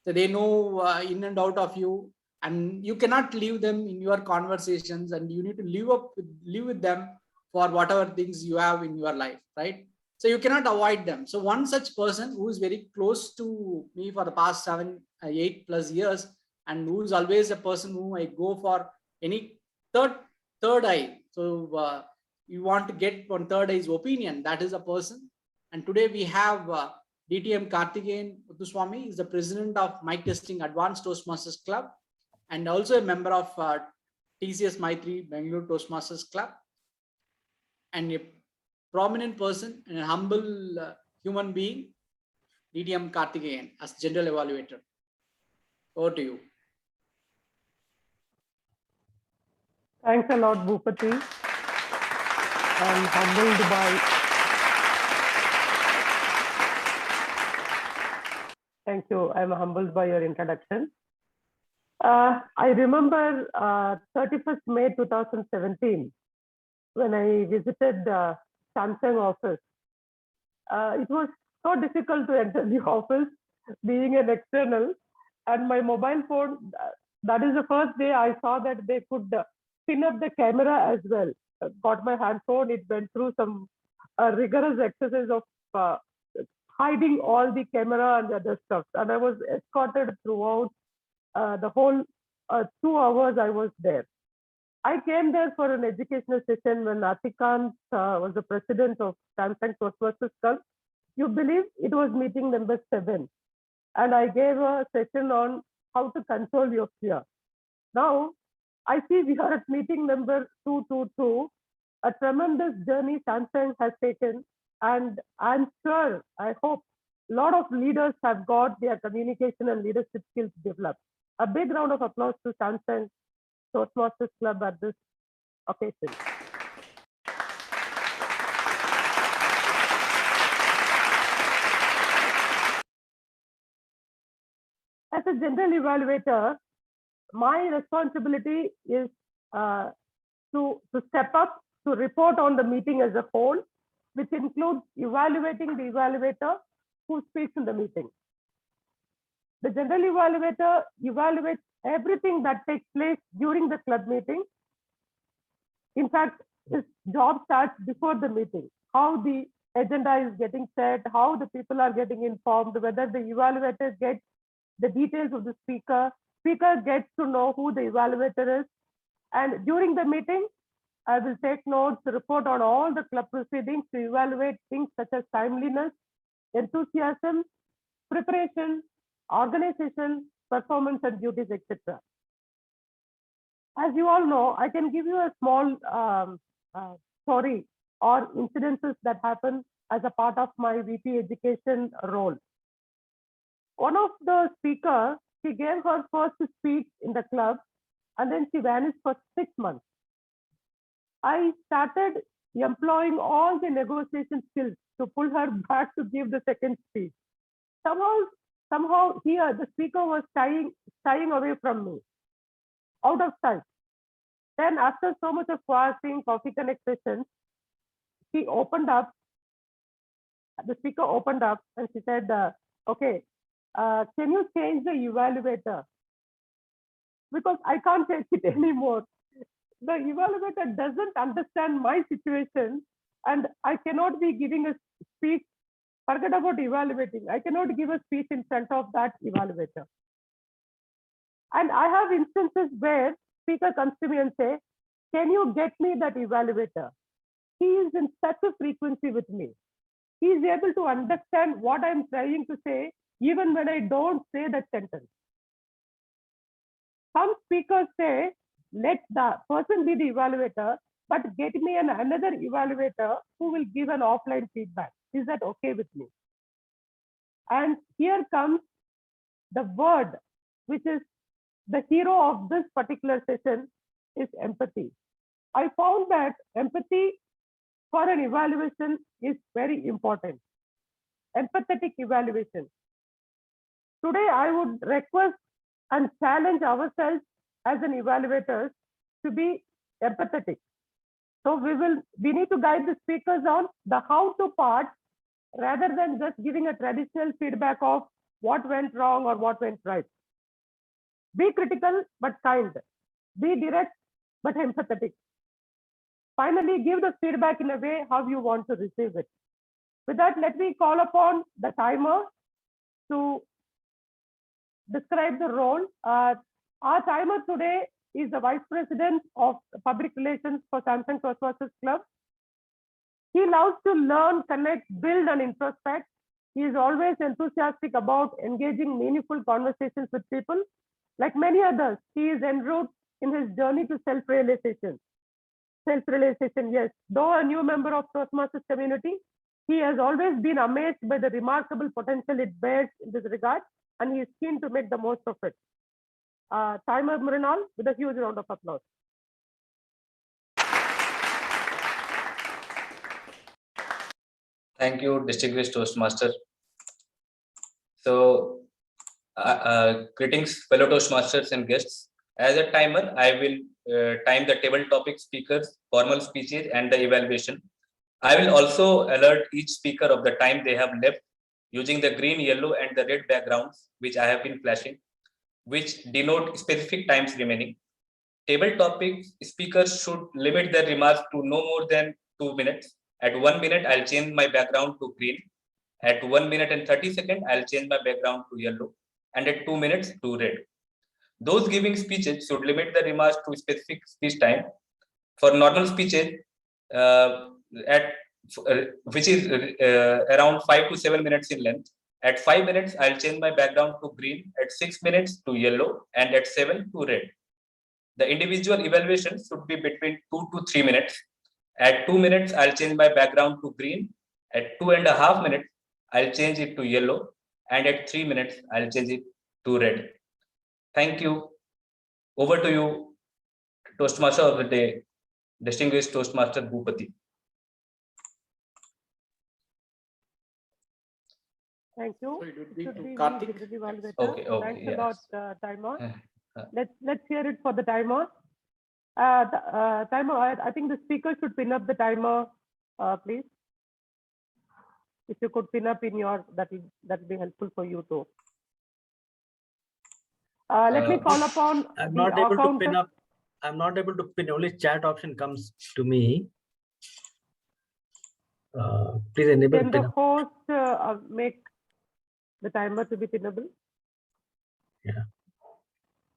So they know in and out of you, and you cannot leave them in your conversations, and you need to live with them for whatever things you have in your life, right? So you cannot avoid them. So one such person who is very close to me for the past 7, 8+ years, and who is always a person who I go for any third eye. So you want to get one third eye's opinion, that is a person. And today we have DTM Karthikeyan Muthuswamy, is the president of Mic Testing Advanced Toastmasters Club, and also a member of TCS Maitri Bangalore Toastmasters Club, and a prominent person and a humble human being, DTM Karthikeyan, as general evaluator. Over to you. Thanks a lot, Bhupati. I'm humbled by. Thank you. I'm humbled by your introduction. I remember 31st May 2017 when I visited the Samsung office. It was so difficult to enter the office, being an external, and my mobile phone. That is the first day I saw that they could pin up the camera as well. Got my hand phone. It went through some rigorous exercise of hiding all the camera and the other stuff, and I was escorted throughout the whole 2 hours I was there. I came there for an educational session when Atikant was the president of Samsung Toastmasters Club. You believe it was meeting number 7, and I gave a session on how to control your fear. Now, I see we are at meeting number 222, a tremendous journey Samsung has taken. And I'm sure, I hope, a lot of leaders have got their communication and leadership skills developed. A big round of applause to Samsung Toastmasters Club at this occasion. As a general evaluator, my responsibility is to step up, to report on the meeting as a whole, which includes evaluating the evaluator who speaks in the meeting. The general evaluator evaluates everything that takes place during the club meeting. In fact, his job starts before the meeting, how the agenda is getting set, how the people are getting informed, whether the evaluator gets the details of the speaker gets to know who the evaluator is. And during the meeting, I will take notes, report on all the club proceedings to evaluate things such as timeliness, enthusiasm, preparation, organization, performance and duties, etc. As you all know, I can give you a small story or incidences that happen as a part of my VP education role. One of the speakers, she gave her first speech in the club and then she vanished for 6 months. I started employing all the negotiation skills to pull her back to give the second speech. Somehow here the speaker was shying away from me, out of sight. Then after so much of fasting, coffee connect sessions, she opened up, the speaker opened up and she said, okay, can you change the evaluator? Because I can't take it anymore. The evaluator doesn't understand my situation and I cannot be giving a speech. Forget about evaluating. I cannot give a speech in front of that evaluator. And I have instances where speaker comes to me and say, can you get me that evaluator? He is in such a frequency with me. He is able to understand what I'm trying to say, even when I don't say that sentence. Some speakers say, let the person be the evaluator, but get me another evaluator who will give an offline feedback. Is that okay with me? And here comes the word, which is the hero of this particular session, is empathy. I found that empathy for an evaluation is very important. Empathetic evaluation. Today, I would request and challenge ourselves as an evaluators to be empathetic. So we need to guide the speakers on the how to part rather than just giving a traditional feedback of what went wrong or what went right. Be critical but kind. Be direct but empathetic. Finally, give the feedback in a way how you want to receive it. With that, let me call upon the timer to describe the role. Our timer today is the Vice President of Public Relations for Samsung Toastmasters Club. He loves to learn, connect, build, and introspect. He is always enthusiastic about engaging meaningful conversations with people. Like many others, he is en route in his journey to self-realization. Self-realization, yes. Though a new member of Toastmasters community, he has always been amazed by the remarkable potential it bears in this regard, and he is keen to make the most of it. Timer Mrinal with a huge round of applause. Thank you, Distinguished Toastmaster. So, greetings, fellow Toastmasters and guests. As a timer, I will time the table topic speakers, formal speeches, and the evaluation. I will also alert each speaker of the time they have left using the green, yellow, and the red backgrounds, which I have been flashing, which denote specific times remaining. Table topics speakers should limit their remarks to no more than 2 minutes. At 1 minute, I'll change my background to green. At 1 minute and 30 seconds, I'll change my background to yellow. And at 2 minutes to red. Those giving speeches should limit the remarks to specific speech time. For normal speeches, which is around 5 to 7 minutes in length. At 5 minutes, I'll change my background to green. At 6 minutes to yellow. And at 7 to red. The individual evaluation should be between 2 to 3 minutes. At 2 minutes, I'll change my background to green. At 2.5 minutes, I'll change it to yellow. And at 3 minutes, I'll change it to red. Thank you. Over to you, Toastmaster of the day, Distinguished Toastmaster Bhupati. Thank you. So it would be Should to be Karthik. executive evaluator. Okay, Thanks yes. a lot, timer. Uh, Let's hear it for the timer. Timer, I think the speaker should pin up the timer, please. If you could pin up in your, that'll be helpful for you too. Let me call upon. I'm not able to pin up. I'm not able to pin. Only chat option comes to me. Please enable Can pin the up. host make the timer to be pinnable? Yeah.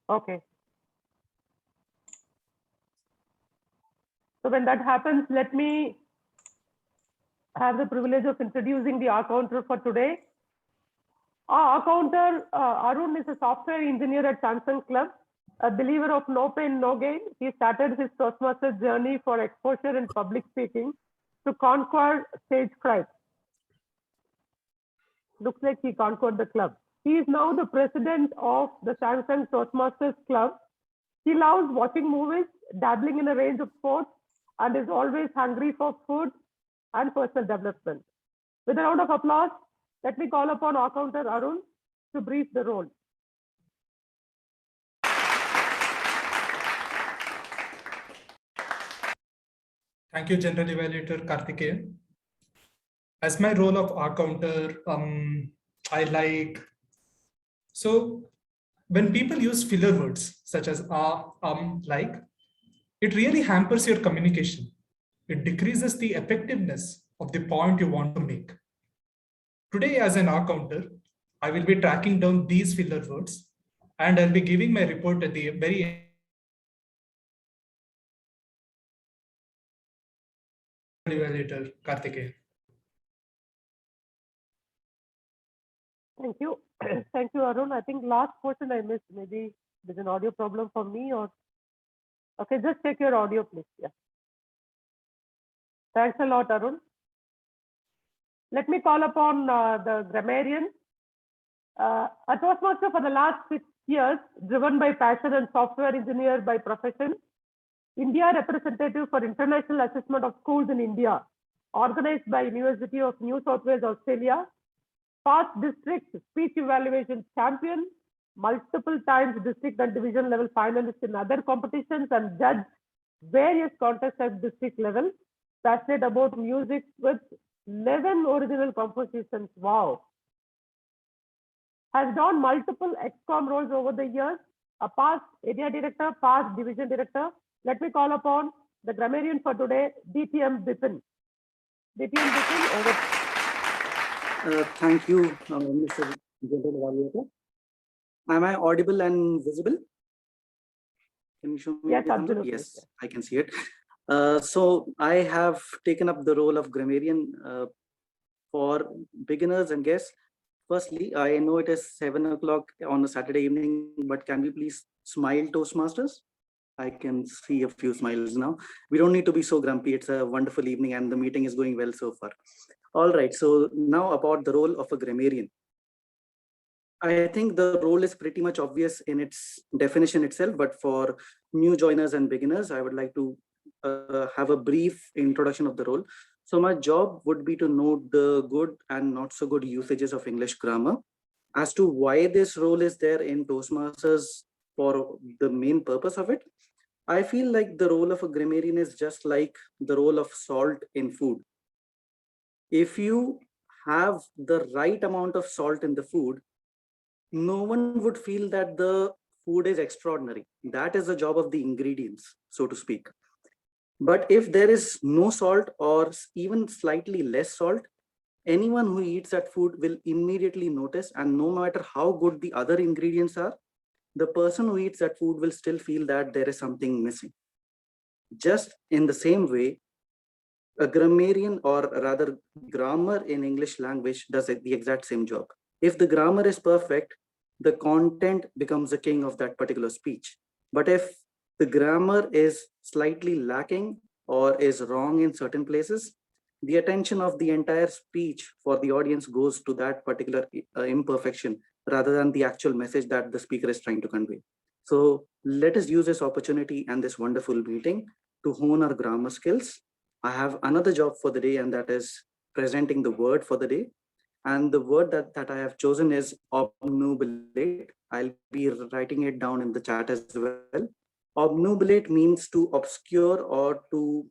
Okay. So when that happens, let me have the privilege of introducing the counter for today. Our counter, Arun, is a software engineer at Samsung Club, a believer of no pain, no gain. He started his Toastmasters journey for exposure in public speaking to conquer stage fright. Looks like he conquered the club. He is now the president of the Samsung Toastmasters Club. He loves watching movies, dabbling in a range of sports, and is always hungry for food and personal development. With a round of applause, let me call upon our counter Arun to brief the role. Thank you, General Evaluator Karthikeyan. As my role of R counter, I like, so when people use filler words such as like, it really hampers your communication. It decreases the effectiveness of the point you want to make. Today, as an R counter, I will be tracking down these filler words and I'll be giving my report at the very end. Evaluator Karthikeyan. Thank you. Thank you, Arun. I think last portion I missed. Maybe there's an audio problem for me or. Okay, just check your audio, please. Yeah. Thanks a lot, Arun. Let me call upon the grammarian. A Toastmaster for the last 6 years, driven by passion and software engineer by profession. India representative for International Assessment of Schools in India, organized by University of New South Wales, Australia. Past district speech evaluation champion, multiple times district and division level finalist in other competitions and judged various contests at district level. Passionate about music with 11 original compositions. Wow. Has done multiple XCOM roles over the years. A past area director, past division director. Let me call upon the grammarian for today, DTM Bipin. DTM Bipin, over. Thank you, Mr. General Evaluator. Am I audible and visible? Can you show me? Yes, absolutely. Yes, I can see it. So I have taken up the role of grammarian for beginners and guests. Firstly, I know it is 7 o'clock on a Saturday evening, but can we please smile, Toastmasters? I can see a few smiles now. We don't need to be so grumpy. It's a wonderful evening and the meeting is going well so far. All right, so now about the role of a grammarian. I think the role is pretty much obvious in its definition itself, but for new joiners and beginners, I would like to have a brief introduction of the role. So my job would be to note the good and not so good usages of English grammar. As to why this role is there in Toastmasters for the main purpose of it, I feel like the role of a grammarian is just like the role of salt in food. If you have the right amount of salt in the food, no one would feel that the food is extraordinary. That is the job of the ingredients, so to speak. But if there is no salt or even slightly less salt, anyone who eats that food will immediately notice, and no matter how good the other ingredients are, the person who eats that food will still feel that there is something missing. Just in the same way, a grammarian, or rather grammar in English language, does the exact same job. If the grammar is perfect, the content becomes the king of that particular speech. But if the grammar is slightly lacking or is wrong in certain places, the attention of the entire speech for the audience goes to that particular imperfection rather than the actual message that the speaker is trying to convey. So let us use this opportunity and this wonderful meeting to hone our grammar skills. I have another job for the day, and that is presenting the word for the day. And the word that I have chosen is obnubilate. I'll be writing it down in the chat as well. Obnubilate means to obscure or to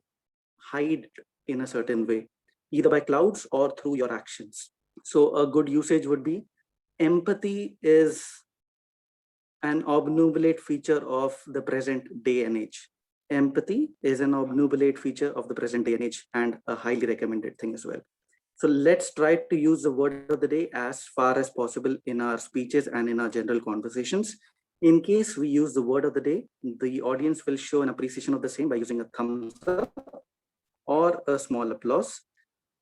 hide in a certain way, either by clouds or through your actions. So a good usage would be, empathy is an obnubilate feature of the present day and age. Empathy is an obnubilate feature of the present day and age, and a highly recommended thing as well. So let's try to use the word of the day as far as possible in our speeches and in our general conversations. In case we use the word of the day, the audience will show an appreciation of the same by using a thumbs up or a small applause.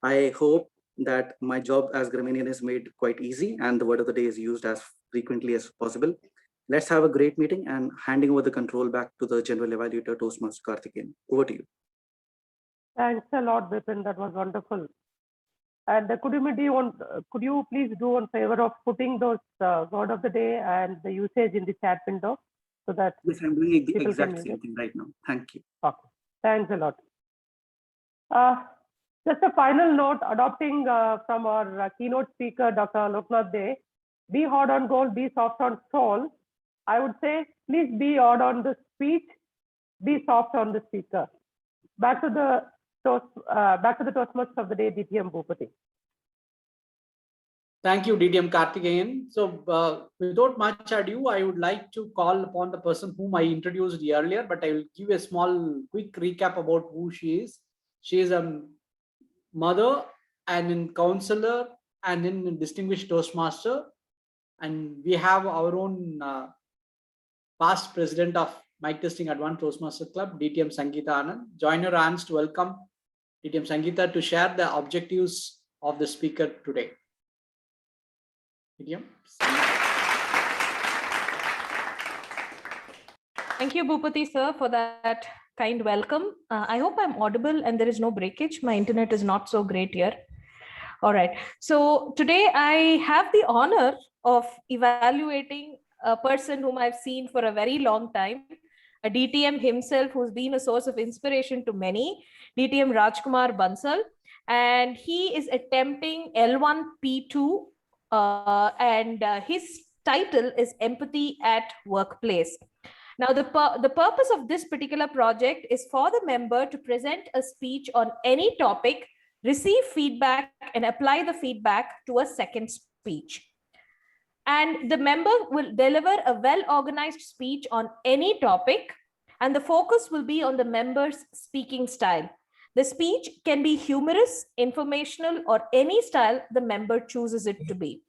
I hope that my job as grammarian is made quite easy and the word of the day is used as frequently as possible. Let's have a great meeting, and handing over the control back to the general evaluator, Toastmaster Karthikeyan. Over to you. Thanks a lot, Vipin. That was wonderful. And could you please do one favor of putting those word of the day and the usage in the chat window so that yes, I'm doing the exact same thing right now. Thank you. Okay. Thanks a lot. Just a final note, adopting from our keynote speaker, Dr. Aloknath, be hard on goal, be soft on soul. I would say, please be hard on the speech, be soft on the speaker. Back to the Toastmasters of the day, DTM Bhupati. Thank you, DTM Karthikeyan. So without much ado, I would like to call upon the person whom I introduced earlier, but I will give a small quick recap about who she is. She is a mother and a counselor and a distinguished Toastmaster. And we have our own past president of Mic Testing Advanced Toastmaster Club, DTM Sangeeta Anand. Join your hands to welcome DTM Sangeeta to share the objectives of the speaker today. DTM. Thank you, Bhupati sir, for that kind welcome. I hope I'm audible and there is no breakage. My internet is not so great here. All right. So today I have the honor of evaluating a person whom I've seen for a very long time, a DTM himself who's been a source of inspiration to many, DTM Rajkumar Bansal, and he is attempting L1 P2 and his title is Empathy at Workplace. Now, the purpose of this particular project is for the member to present a speech on any topic, receive feedback, and apply the feedback to a second speech. And the member will deliver a well-organized speech on any topic, and the focus will be on the member's speaking style. The speech can be humorous, informational, or any style the member chooses it to be.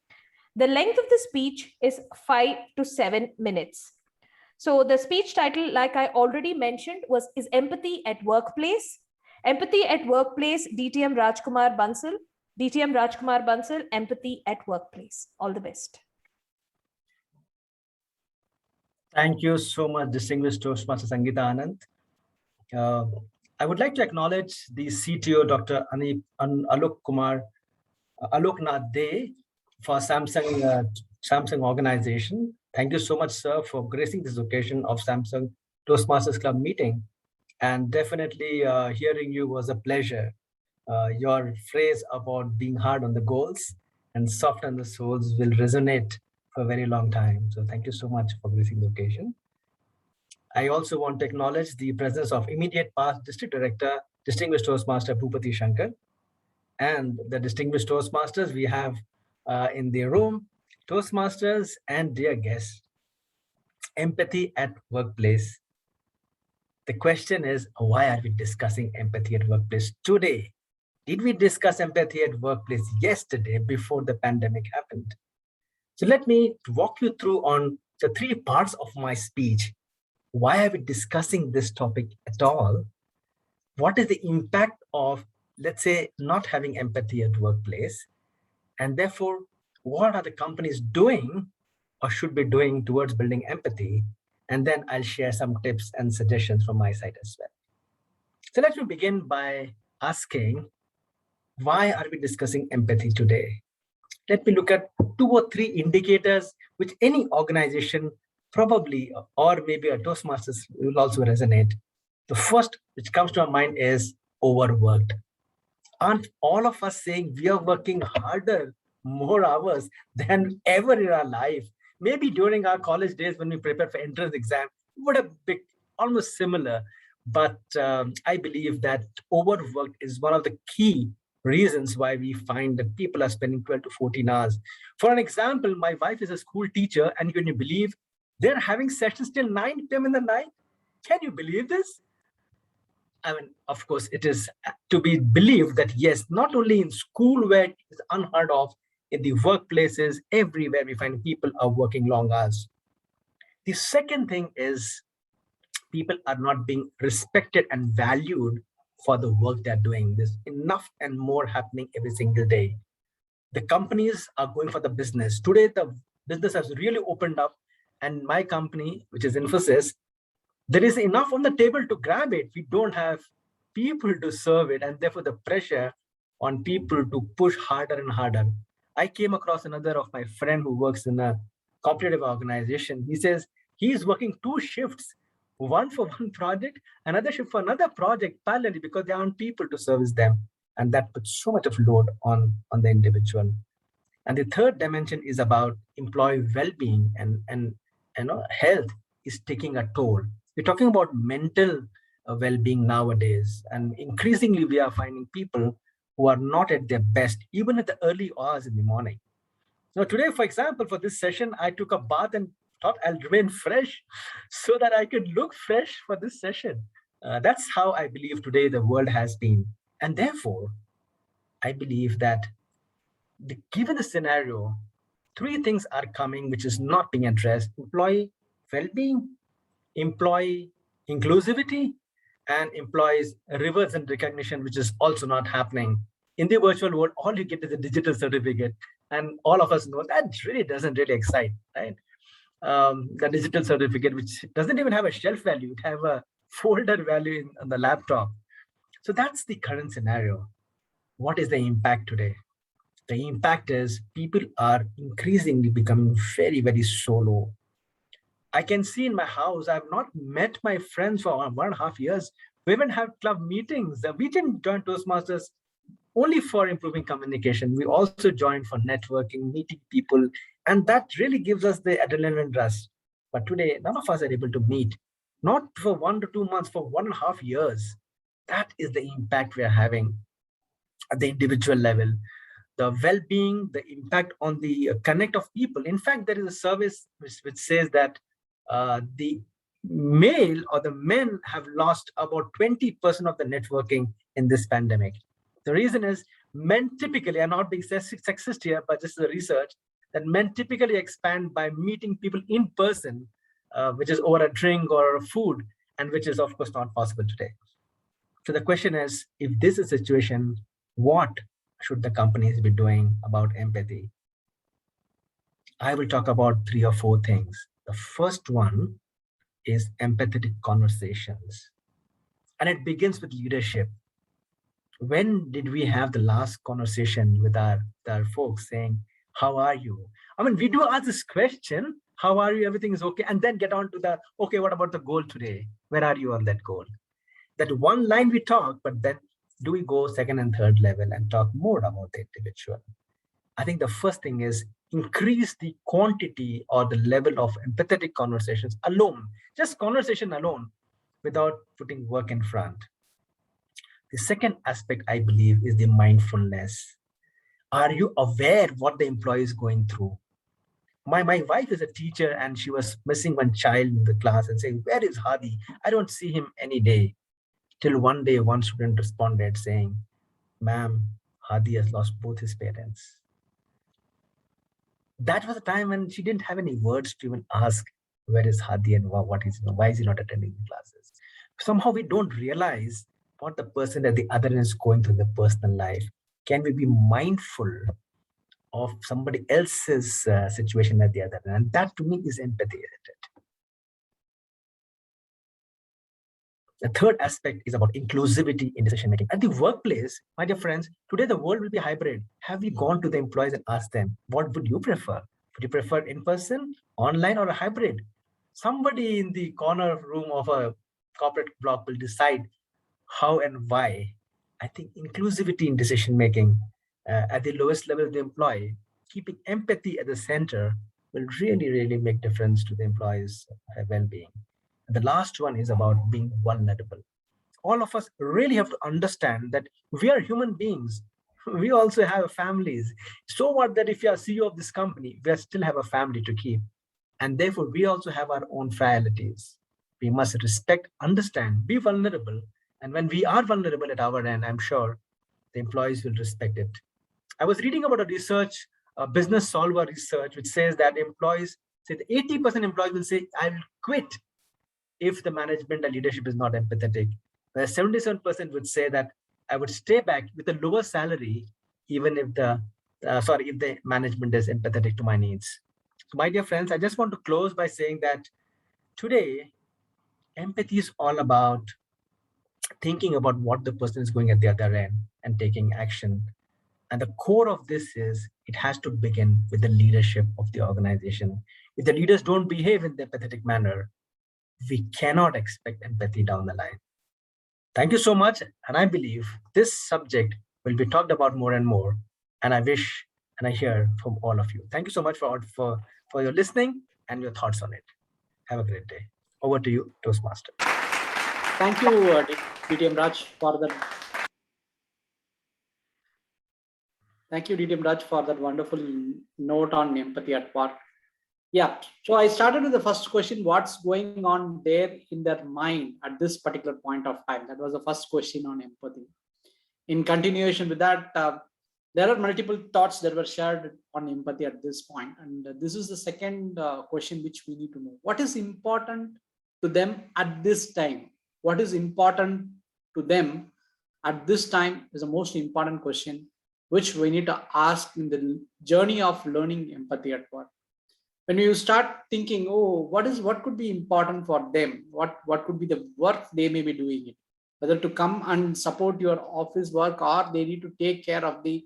The length of the speech is 5 to 7 minutes. So the speech title, like I already mentioned, is Empathy at Workplace. Empathy at Workplace, DTM Rajkumar Bansal. DTM Rajkumar Bansal, Empathy at Workplace. All the best. Thank you so much, Distinguished Toastmaster Sangeeta Anand. I would like to acknowledge the CTO, Dr. Aloknath for Samsung organization. Thank you so much, sir, for gracing this occasion of Samsung Toastmasters Club meeting. And definitely hearing you was a pleasure. Your phrase about being hard on the goals and soft on the souls will resonate for a very long time. So thank you so much for gracing the occasion. I also want to acknowledge the presence of immediate past District Director, Distinguished Toastmaster Bhupati Shankar, and the Distinguished Toastmasters we have in the room, Toastmasters and dear guests. Empathy at workplace. The question is, why are we discussing empathy at workplace today? Did we discuss empathy at workplace yesterday before the pandemic happened? So let me walk you through on the 3 parts of my speech. Why are we discussing this topic at all? What is the impact of, let's say, not having empathy at workplace? And therefore, what are the companies doing or should be doing towards building empathy? And then I'll share some tips and suggestions from my side as well. So let me begin by asking, why are we discussing empathy today? Let me look at 2 or 3 indicators which any organization probably, or maybe a Toastmasters will also resonate. The first which comes to our mind is overworked. Aren't all of us saying we are working harder, more hours than ever in our life? Maybe during our college days when we prepared for entrance exam, it would have been almost similar. But I believe that overworked is one of the key reasons why we find that people are spending 12 to 14 hours. For an example, my wife is a school teacher, and can you believe they're having sessions till 9 p.m. in the night? Can you believe this? I mean, of course, it is to be believed that yes, not only in school where it is unheard of, in the workplaces, everywhere we find people are working long hours. The second thing is people are not being respected and valued for the work they're doing. There's enough and more happening every single day. The companies are going for the business. Today, the business has really opened up, and my company, which is Infosys, there is enough on the table to grab it. We don't have people to serve it, and therefore the pressure on people to push harder and harder. I came across another of my friend who works in a competitive organization. He says he's working 2 shifts, one for one project, another shift for another project parallelly, because there aren't people to service them. And that puts so much of load on the individual. And the third dimension is about employee well-being, and health is taking a toll. We're talking about mental well-being nowadays, and increasingly we are finding people who are not at their best, even at the early hours in the morning. Now today, for example, for this session, I took a bath and thought I'll remain fresh so that I could look fresh for this session. That's how I believe today the world has been. And therefore, I believe that given the scenario, 3 things are coming which is not being addressed: employee well-being, employee inclusivity, and employees rewards and recognition, which is also not happening. In the virtual world, all you get is a digital certificate, and all of us know that really doesn't really excite, right? The digital certificate, which doesn't even have a shelf value, it have a folder value on the laptop. So that's the current scenario. What is the impact today? The impact is people are increasingly becoming very, very solo. I can see in my house, I've not met my friends for 1.5 years. We haven't had club meetings. We didn't join Toastmasters only for improving communication. We also joined for networking, meeting people, and that really gives us the adrenaline rush. But today, none of us are able to meet, not for 1 to 2 months, for 1.5 years. That is the impact we are having at the individual level. The well-being, the impact on the connect of people. In fact, there is a service which says that the male or the men have lost about 20% of the networking in this pandemic. The reason is men typically, I'm not being sexist here, but this is a research, that men typically expand by meeting people in person, which is over a drink or food, and which is of course not possible today. So the question is, if this is a situation, what should the companies be doing about empathy? I will talk about 3 or 4 things. The first one is empathetic conversations. And it begins with leadership. When did we have the last conversation with our folks saying, how are you? I mean, we do ask this question, how are you? Everything is okay. And then get on to the, okay, what about the goal today? Where are you on that goal? That one line we talk, but then do we go second and third level and talk more about the individual? I think the first thing is increase the quantity or the level of empathetic conversations alone, just conversation alone, without putting work in front. The second aspect, I believe, is the mindfulness. Are you aware what the employee is going through? My wife is a teacher, and she was missing one child in the class and saying, where is Hadi? I don't see him any day. Till one day, one student responded saying, ma'am, Hadi has lost both his parents. That was a time when she didn't have any words to even ask, where is Hadi and why is he not attending classes? Somehow we don't realize what the person at the other end is going through in their personal life. Can we be mindful of somebody else's situation at the other end? And that to me is empathy, isn't it? The third aspect is about inclusivity in decision making. At the workplace, my dear friends, today the world will be hybrid. Have you gone to the employees and asked them, what would you prefer? Would you prefer in person, online, or a hybrid? Somebody in the corner room of a corporate block will decide how and why. I think inclusivity in decision making at the lowest level of the employee, keeping empathy at the center, will really, really make difference to the employees' well-being. And the last one is about being vulnerable. All of us really have to understand that we are human beings. We also have families. So what that if you are CEO of this company, we still have a family to keep. And therefore, we also have our own frailties. We must respect, understand, be vulnerable. And when we are vulnerable at our end, I'm sure the employees will respect it. I was reading about a research, a business solver research, which says that employees say that 80% employees will say, I'll quit if the management and leadership is not empathetic. Whereas 77% would say that I would stay back with a lower salary, even if the management is empathetic to my needs. So my dear friends, I just want to close by saying that today, empathy is all about thinking about what the person is going at the other end and taking action. And the core of this is it has to begin with the leadership of the organization. If the leaders don't behave in the empathetic manner, we cannot expect empathy down the line. Thank you so much. And I believe this subject will be talked about more and more. And I wish and I hear from all of you. Thank you so much for your listening and your thoughts on it. Have a great day. Over to you, Toastmaster. Thank you, DTM Raj, for that. Thank you, DTM Raj, for that wonderful note on empathy at work. Yeah, so I started with the first question, what's going on there in their mind at this particular point of time? That was the first question on empathy. In continuation with that, there are multiple thoughts that were shared on empathy at this point. And this is the second question which we need to know. What is important to them at this time? What is important to them at this time is the most important question which we need to ask in the journey of learning empathy at work. When you start thinking, oh, what could be important for them? What could be the work they may be doing it? Whether to come and support your office work, or they need to take care of the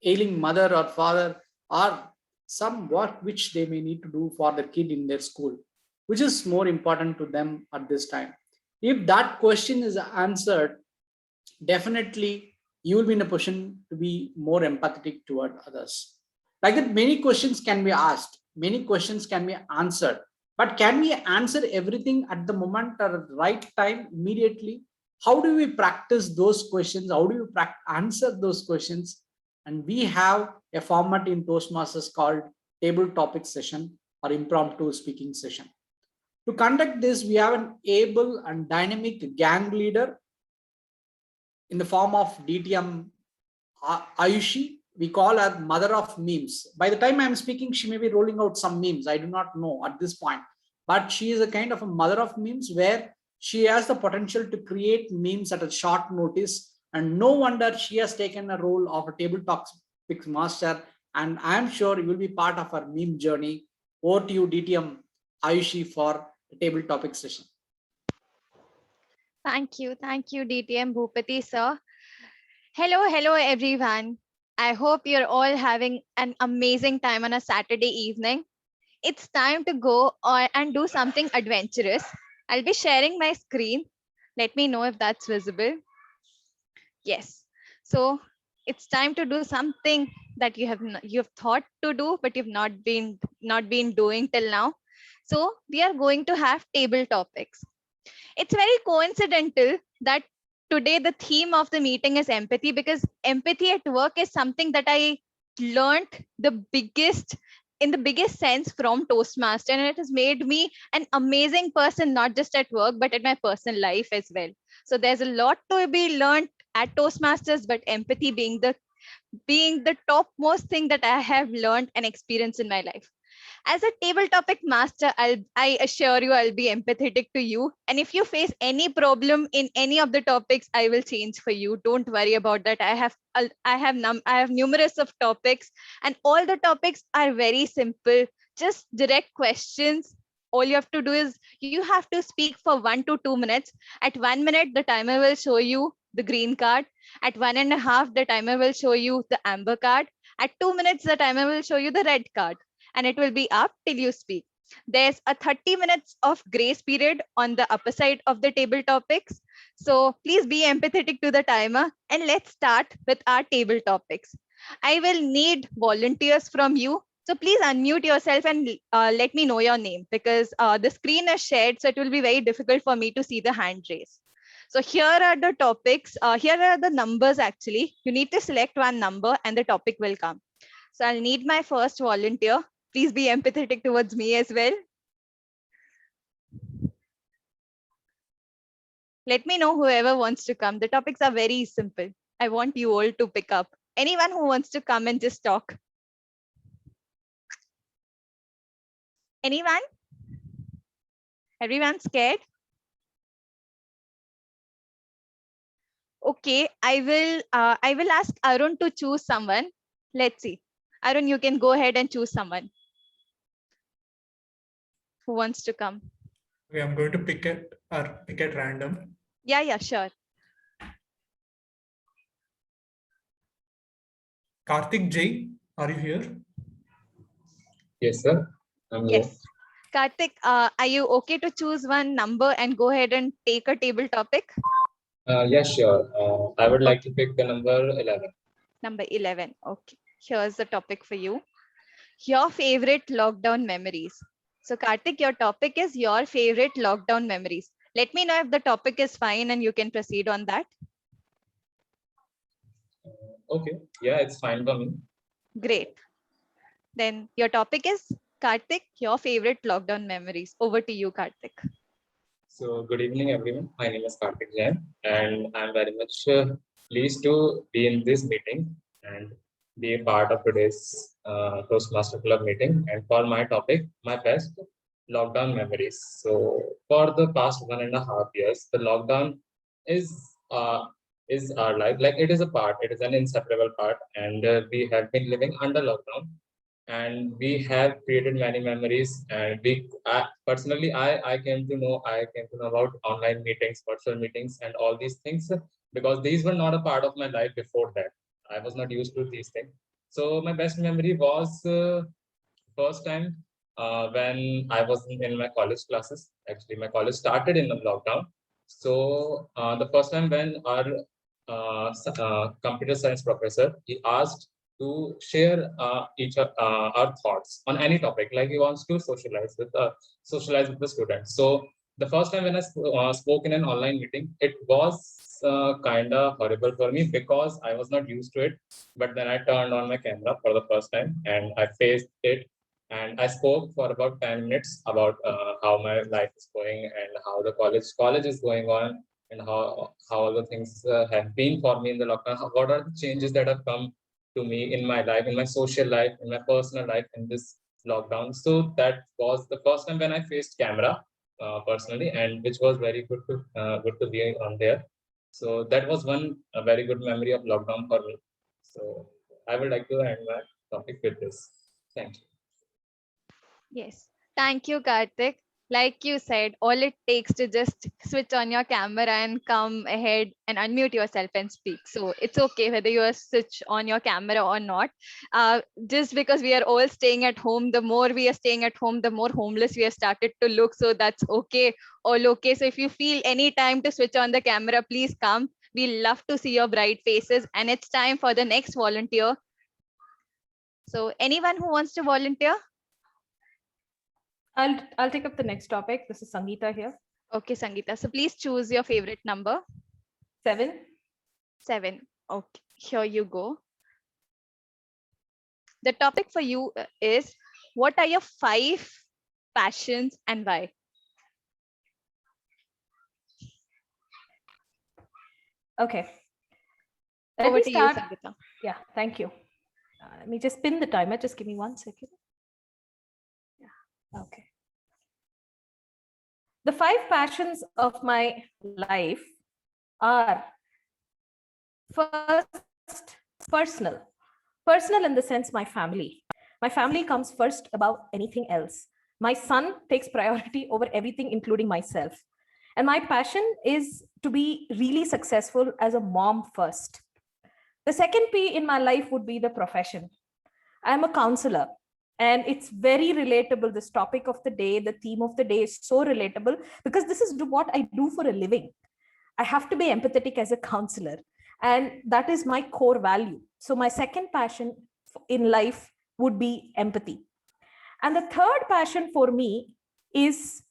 ailing mother or father, or some work which they may need to do for the kid in their school, which is more important to them at this time. If that question is answered, definitely you will be in a position to be more empathetic toward others. Like that, many questions can be asked, many questions can be answered, but can we answer everything at the moment or at the right time immediately? How do we practice those questions? How do we answer those questions? And we have a format in Toastmasters called table topic session or impromptu speaking session. To conduct this, we have an able and dynamic gang leader in the form of DTM Ayushi. We call her mother of memes. By the time I'm speaking, she may be rolling out some memes. I do not know at this point, but she is a kind of a mother of memes where she has the potential to create memes at a short notice. And no wonder she has taken a role of a table topics master. And I'm sure you will be part of our meme journey. Over to you, DTM Ayushi, for the table topic session. Thank you, DTM Bhupati sir. Hello, everyone. I hope you're all having an amazing time on a Saturday evening. It's time to go and do something adventurous. I'll be sharing my screen. Let me know if that's visible. Yes. So it's time to do something that you've thought to do, but you've not been doing till now. So we are going to have table topics. It's very coincidental that today the theme of the meeting is empathy, because empathy at work is something that I learned in the biggest sense from Toastmaster, and it has made me an amazing person, not just at work, but in my personal life as well. So there's a lot to be learned at Toastmasters, but empathy being the topmost thing that I have learned and experienced in my life. As a table topic master, I assure you I'll be empathetic to you. And if you face any problem in any of the topics, I will change for you. Don't worry about that. I have numerous of topics, and all the topics are very simple. Just direct questions all you have to do is you have to speak for 1 to 2 minutes. At 1 minute, the timer will show you the green card. At 1.5, the timer will show you the amber card. At 2 minutes, the timer will show you the red card, and it will be up till you speak. There's a 30 minutes of grace period on the upper side of the table topics. So please be empathetic to the timer, and let's start with our table topics. I will need volunteers from you. So please unmute yourself and let me know your name, because the screen is shared, so it will be very difficult for me to see the hand raise. So here are the topics. Here are the numbers actually. You need to select one number and the topic will come. So I'll need my first volunteer. Please be empathetic towards me as well. Let me know whoever wants to come. The topics are very simple. I want you all to pick up. Anyone who wants to come and just talk. Anyone? Everyone scared? Okay, I will ask Arun to choose someone. Let's see. Arun, you can go ahead and choose someone who wants to come. Okay, I'm going to pick at random. Yeah, sure. Karthik J, are you here? Yes, sir. I'm here. Yes. Karthik, are you okay to choose one number and go ahead and take a table topic? Yes, sure. I would like to pick the number 11. Number 11. Okay. Here's the topic for you. Your favorite lockdown memories. So Karthik, your topic is your favorite lockdown memories. Let me know if the topic is fine and you can proceed on that. Okay. Yeah, it's fine for me. Great. Then your topic is Karthik, your favorite lockdown memories. Over to you, Karthik. So good evening, everyone. My name is Karthik Jain, and I'm very much pleased to be in this meeting and be a part of today's Toastmaster Club meeting. And for my topic, my best lockdown memories. So for the past 1.5 years, the lockdown is our life. Like it is a part, it is an inseparable part, and we have been living under lockdown. And we have created many memories, and personally I came to know about online meetings, virtual meetings, and all these things, because these were not a part of my life before that. I was not used to these things. So my best memory was first time when I was in my college classes. Actually, my college started in the lockdown. So the first time when our computer science professor, he asked to share our thoughts on any topic, like he wants to socialize with the students. So the first time when I spoke in an online meeting, it was kind of horrible for me because I was not used to it. But then I turned on my camera for the first time and I faced it, and I spoke for about 10 minutes about how my life is going and how the college is going on, and how all the things have been for me in the lockdown. What are the changes that have come to me in my life, in my social life, in my personal life in this lockdown. So that was the first time when I faced camera personally, and which was very good to be on there. So that was a very good memory of lockdown for me. So I would like to end my topic with this. Thank you. Yes. Thank you, Karthik. Like you said, all it takes to just switch on your camera and come ahead and unmute yourself and speak. So it's okay whether you switch on your camera or not. Just because we are all staying at home, the more we are staying at home, the more homeless we have started to look. So that's okay. All okay. So if you feel any time to switch on the camera, please come. We love to see your bright faces. And it's time for the next volunteer. So anyone who wants to volunteer? I'll take up the next topic. This is Sangeeta here. Okay, Sangeeta. So please choose your favorite number. 7. 7. Okay, here you go. The topic for you is, what are your 5 passions and why? Okay. Over to you, Sangeeta. Yeah, thank you. Let me just pin the timer. Just give me 1 second. Yeah, okay. The 5 passions of my life are first personal. Personal in the sense my family. My family comes first above anything else. My son takes priority over everything, including myself. And my passion is to be really successful as a mom first. The second P in my life would be the profession. I'm a counselor, and it's very relatable. This topic of the day, the theme of the day is so relatable because this is what I do for a living. I have to be empathetic as a counselor, and that is my core value. So my second passion in life would be empathy. And the third passion for me is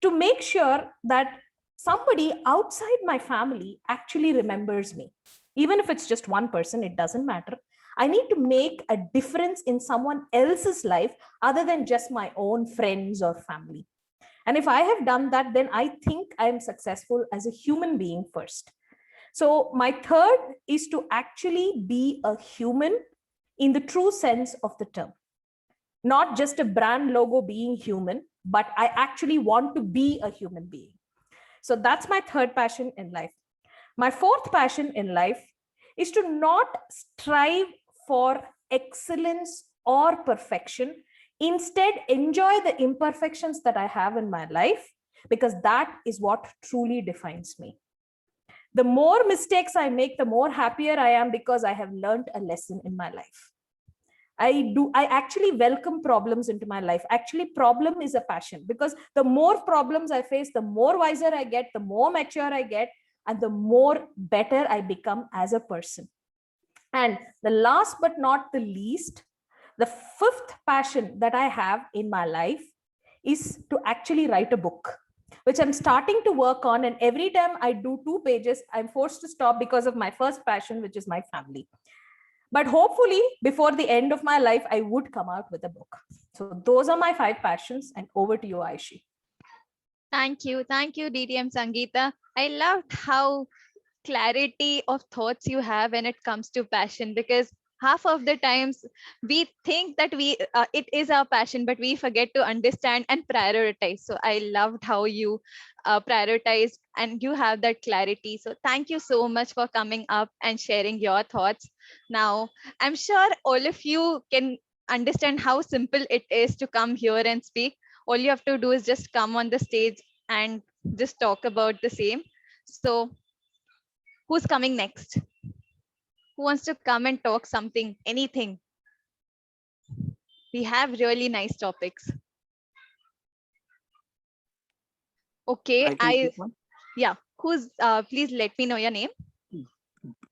to make sure that somebody outside my family actually remembers me. Even if it's just one person, it doesn't matter. I need to make a difference in someone else's life other than just my own friends or family. And if I have done that, then I think I am successful as a human being first. So my third is to actually be a human in the true sense of the term. Not just a brand logo being human, but I actually want to be a human being. So that's my third passion in life. My fourth passion in life is to not strive for excellence or perfection. Instead, enjoy the imperfections that I have in my life, because that is what truly defines me. The more mistakes I make, the more happier I am, because I have learned a lesson in my life. I actually welcome problems into my life. Actually, problem is a passion, because the more problems I face, the more wiser I get, the more mature I get, and the more better I become as a person. And the last but not the least, the fifth passion that I have in my life is to actually write a book, which I'm starting to work on. And every time I do 2 pages, I'm forced to stop because of my first passion, which is my family. But hopefully, before the end of my life, I would come out with a book. So those are my 5 passions. And over to you, Aishi. Thank you. Thank you, DTM Sangeeta. I loved how clarity of thoughts you have when it comes to passion, because half of the times we think that it is our passion, but we forget to understand and prioritize. So I loved how you prioritize and you have that clarity. So thank you so much for coming up and sharing your thoughts. Now, I'm sure all of you can understand how simple it is to come here and speak. All you have to do is just come on the stage and just talk about the same. So who's coming next? Who wants to come and talk something, anything? We have really nice topics. Okay, yeah. Who's please let me know your name.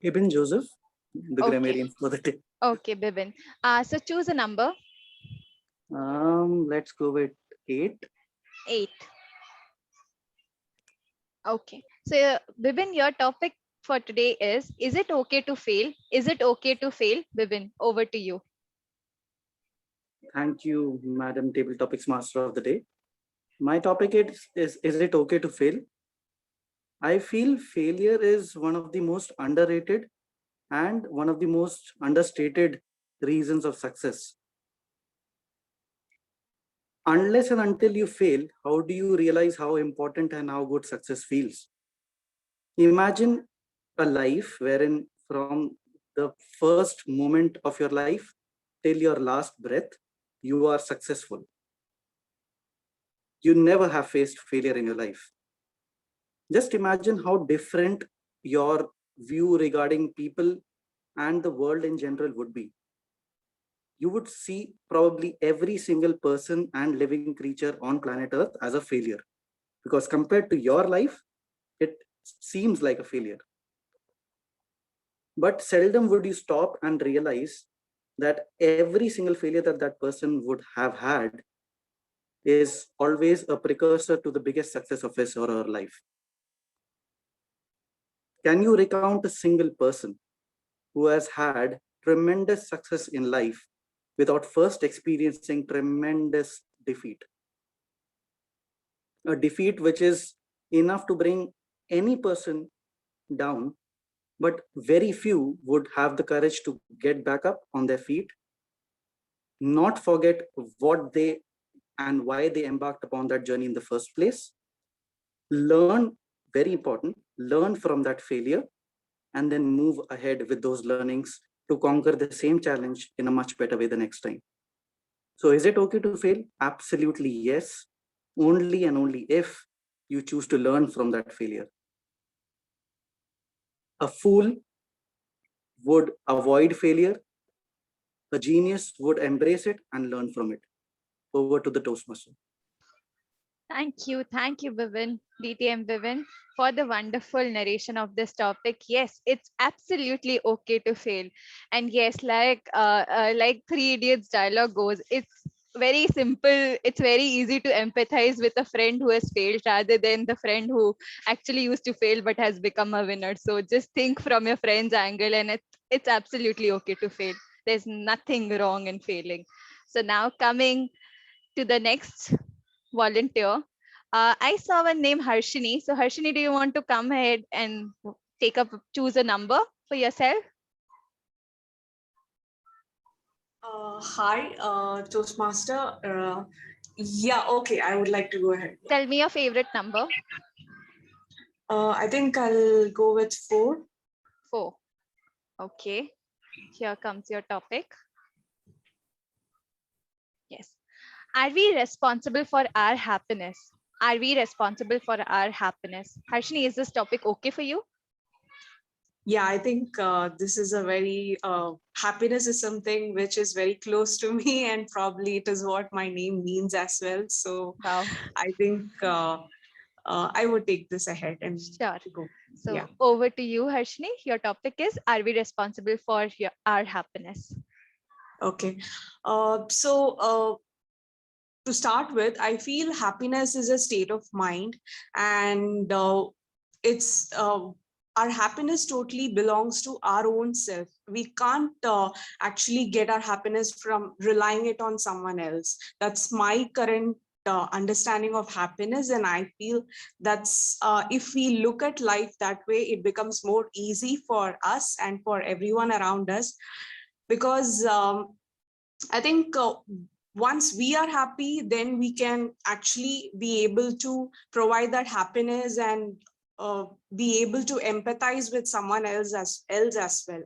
Ibn Joseph, the grammarian for the day. Okay, Bibin. So choose a number. Let's go with 8. 8. Okay. So Bibin, your topic for today is it okay to fail? Is it okay to fail? Bibin, over to you. Thank you, Madam Table Topics Master of the Day. My topic is it okay to fail? I feel failure is one of the most underrated and one of the most understated reasons of success. Unless and until you fail, how do you realize how important and how good success feels? Imagine a life wherein from the first moment of your life till your last breath, you are successful. You never have faced failure in your life. Just imagine how different your view regarding people and the world in general would be. You would see probably every single person and living creature on planet Earth as a failure, because compared to your life, it seems like a failure. But seldom would you stop and realize that every single failure that that person would have had is always a precursor to the biggest success of his or her life. Can you recount a single person who has had tremendous success in life without first experiencing tremendous defeat? A defeat which is enough to bring any person down, but very few would have the courage to get back up on their feet, not forget what they and why they embarked upon that journey in the first place, learn, very important, learn from that failure, and then move ahead with those learnings to conquer the same challenge in a much better way the next time. So is it okay to fail? Absolutely yes. Only and only if you choose to learn from that failure. A fool would avoid failure. A genius would embrace it and learn from it. Over to the Toastmaster. Thank you, Bivin, DTM Bivin, for the wonderful narration of this topic. Yes, it's absolutely okay to fail, and yes, like Three Idiots dialogue goes, it's very simple. It's very easy to empathize with a friend who has failed rather than the friend who actually used to fail but has become a winner. So just think from your friend's angle, and it's absolutely okay to fail. There's nothing wrong in failing. So now coming to the next volunteer. I saw one named Harshini. So Harshini, do you want to come ahead and choose a number for yourself? Hi, Toastmaster. Yeah, okay, I would like to go ahead. Tell me your favorite number. I think I'll go with 4. 4. Okay, here comes your topic. Yes. Are we responsible for our happiness? Are we responsible for our happiness? Harshini, is this topic okay for you? Yeah, I think this is a very, happiness is something which is very close to me, and probably it is what my name means as well. So wow. I think I would take this ahead and sure. Go. So yeah. Over to you, Harshini. Your topic is, are we responsible for our happiness? Okay. To start with, I feel happiness is a state of mind, and it's our happiness totally belongs to our own self. We can't actually get our happiness from relying it on someone else. That's my current understanding of happiness, and I feel that's if we look at life that way, it becomes more easy for us and for everyone around us, because I think once we are happy, then we can actually be able to provide that happiness and be able to empathize with someone else as well,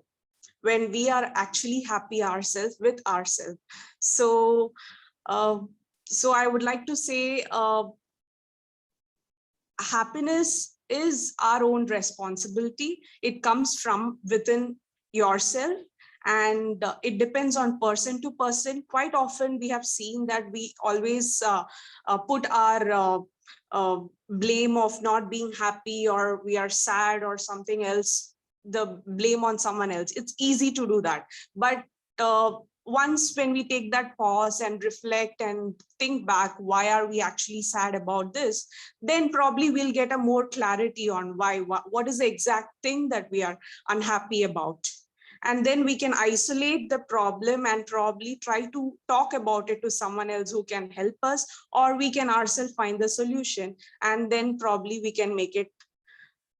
when we are actually happy ourselves with ourselves. So I would like to say happiness is our own responsibility. It comes from within yourself, and it depends on person to person. Quite often we have seen that we always put our blame of not being happy, or we are sad or something else, the blame on someone else. It's easy to do that, but once when we take that pause and reflect and think back, why are we actually sad about this, then probably we'll get a more clarity on what is the exact thing that we are unhappy about. And then we can isolate the problem and probably try to talk about it to someone else who can help us, or we can ourselves find the solution, and then probably we can make it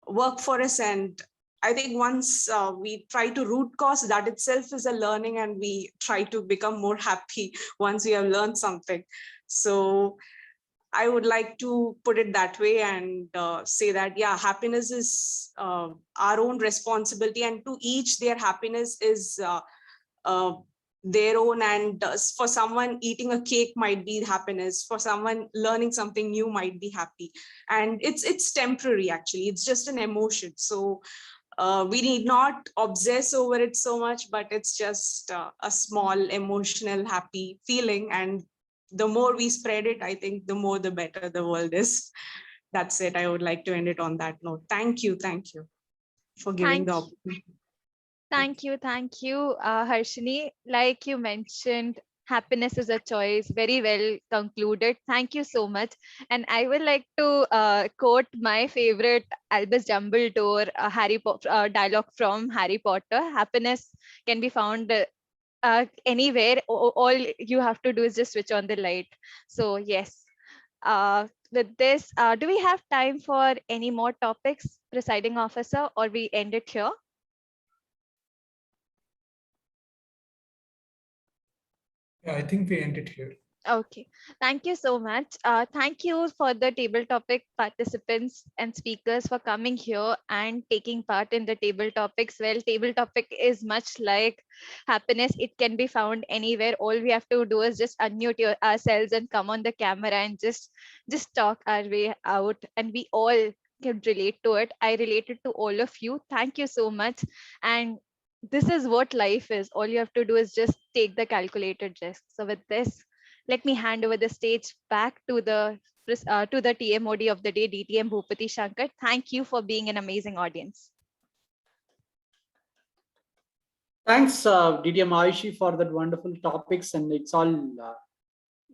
work for us. And I think once we try to root cause, that itself is a learning, and we try to become more happy once we have learned something. So I would like to put it that way and say that, yeah, happiness is our own responsibility, and to each their happiness is their own. And for someone, eating a cake might be happiness. For someone, learning something new might be happy. And it's temporary, actually. It's just an emotion. So we need not obsess over it so much, but it's just a small emotional happy feeling. And the more we spread it, I think the more the better the world is. That's it. I would like to end it on that note. Thank you for giving the opportunity. Thank you, Harshini. Like you mentioned, happiness is a choice. Very well concluded. Thank you so much. And I would like to quote my favorite Albus Dumbledore dialogue from Harry Potter. Happiness can be found anywhere. All you have to do is just switch on the light. So yes, with this, do we have time for any more topics, presiding officer, or we end it here? Yeah, I think we end it here. Okay, thank you so much. Thank you for the table topic participants and speakers for coming here and taking part in the table topics. Well, table topic is much like happiness. It can be found anywhere. All we have to do is just unmute ourselves and come on the camera and just talk our way out. And we all can relate to it. I related to all of you. Thank you so much. And this is what life is. All you have to do is just take the calculated risk. So with this, let me hand over the stage back to the TMOD of the day, DTM Bhupati Shankar. Thank you for being an amazing audience. Thanks, DTM Ayushi, for that wonderful topics, and it's all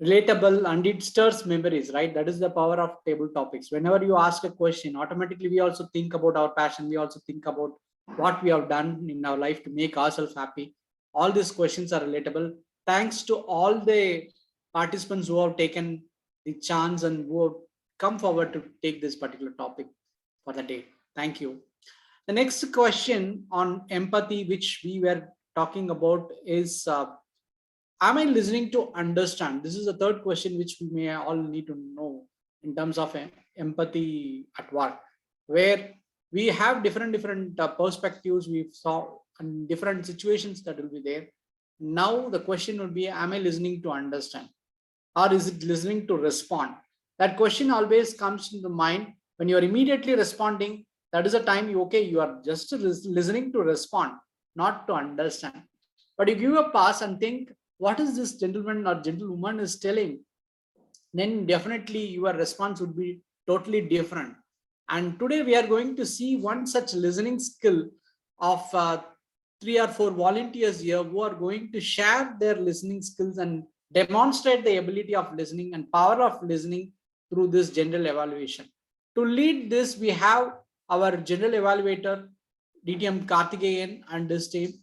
relatable and it stirs memories, right? That is the power of table topics. Whenever you ask a question, automatically we also think about our passion. We also think about what we have done in our life to make ourselves happy. All these questions are relatable. Thanks to all the participants who have taken the chance and who have come forward to take this particular topic for the day. Thank you. The next question on empathy, which we were talking about, is am I listening to understand? This is the third question which we may all need to know in terms of empathy at work, where we have different perspectives we saw and different situations that will be there. Now the question would be, am I listening to understand? Or is it listening to respond? That question always comes into mind when you are immediately responding. That is a time you are just listening to respond, not to understand. But if you give a pass and think, what is this gentleman or gentlewoman is telling, then definitely your response would be totally different. And today we are going to see one such listening skill of 3 or 4 volunteers here who are going to share their listening skills and demonstrate the ability of listening and power of listening through this general evaluation. To lead this, we have our general evaluator, DTM Karthikeyan, and his team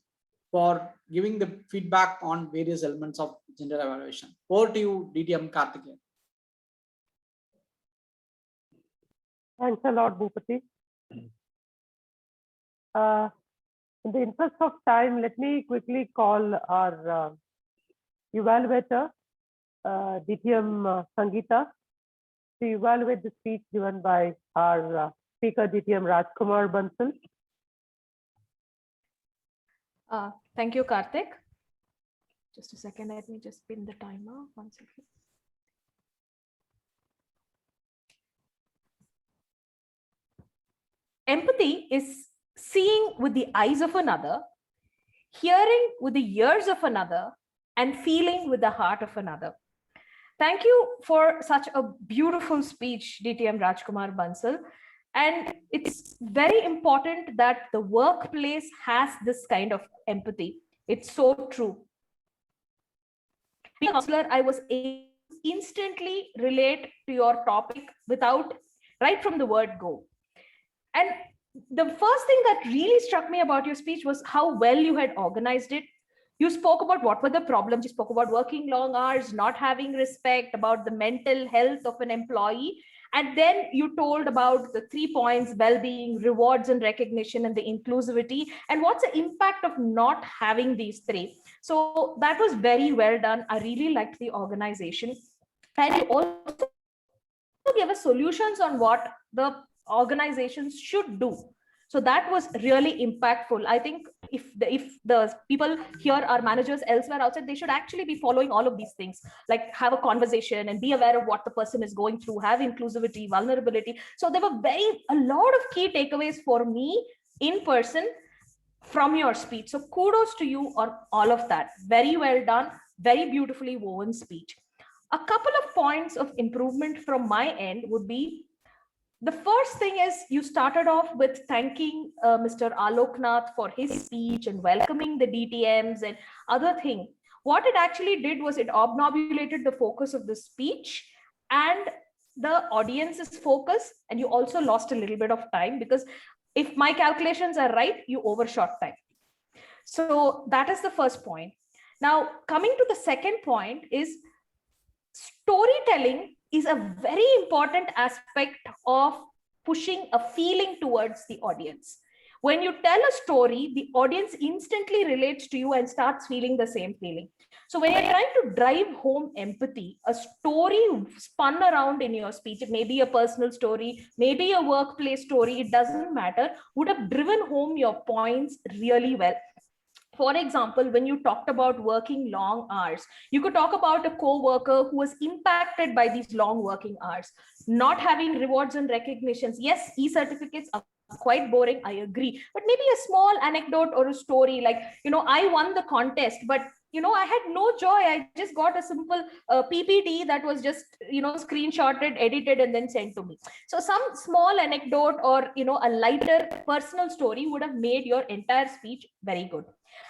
for giving the feedback on various elements of general evaluation. Over to you, DTM Karthikeyan. Thanks a lot, Bhupati. In the interest of time, let me quickly call our evaluator, DTM Sangeeta, to evaluate the speech given by our speaker, DTM Rajkumar Bansal. Thank you, Karthik. Just a second, let me just pin the timer. 1 second. Empathy is seeing with the eyes of another, hearing with the ears of another, and feeling with the heart of another. Thank you for such a beautiful speech, DTM Rajkumar Bansal. And it's very important that the workplace has this kind of empathy. It's so true. Being a counselor, I was able to instantly relate to your topic right from the word go. And the first thing that really struck me about your speech was how well you had organized it. You spoke about what were the problems. You spoke about working long hours, not having respect, about the mental health of an employee. And then you told about the 3 points: well-being, rewards and recognition, and the inclusivity, and what's the impact of not having these 3. So that was very well done. I really liked the organization. And you also gave us solutions on what the organizations should do. So that was really impactful. I think if the people here are managers elsewhere outside, they should actually be following all of these things, like have a conversation and be aware of what the person is going through, have inclusivity, vulnerability. So there were a lot of key takeaways for me in person from your speech. So kudos to you on all of that. Very well done, very beautifully woven speech. A couple of points of improvement from my end would be, the first thing is you started off with thanking Mr. Aloknath for his speech and welcoming the DTMs and other thing. What it actually did was it obnobulated the focus of the speech and the audience's focus, and you also lost a little bit of time, because if my calculations are right, you overshot time. So that is the first point. Now, coming to the second point is storytelling is a very important aspect of pushing a feeling towards the audience. When you tell a story, the audience instantly relates to you and starts feeling the same feeling. So when you're trying to drive home empathy, a story spun around in your speech, it may be a personal story, maybe a workplace story, it doesn't matter, would have driven home your points really well. For example, when you talked about working long hours, you could talk about a co-worker who was impacted by these long working hours, not having rewards and recognitions. Yes, e-certificates are quite boring, I agree, but maybe a small anecdote or a story like, I won the contest, but I had no joy. I just got a simple PPT that was just, screenshotted, edited, and then sent to me. So some small anecdote or, a lighter personal story would have made your entire speech very good.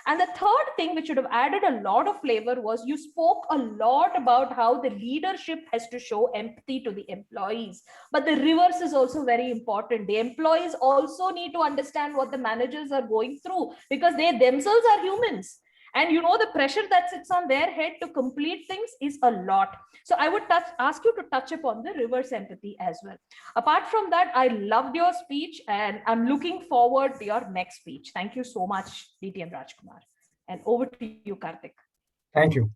And the third thing which should have added a lot of flavor was you spoke a lot about how the leadership has to show empathy to the employees. But the reverse is also very important. The employees also need to understand what the managers are going through, because they themselves are humans. And the pressure that sits on their head to complete things is a lot. So I would ask you to touch upon the reverse empathy as well. Apart from that, I loved your speech and I'm looking forward to your next speech. Thank you so much, DTM Rajkumar. And over to you, Karthik. Thank you.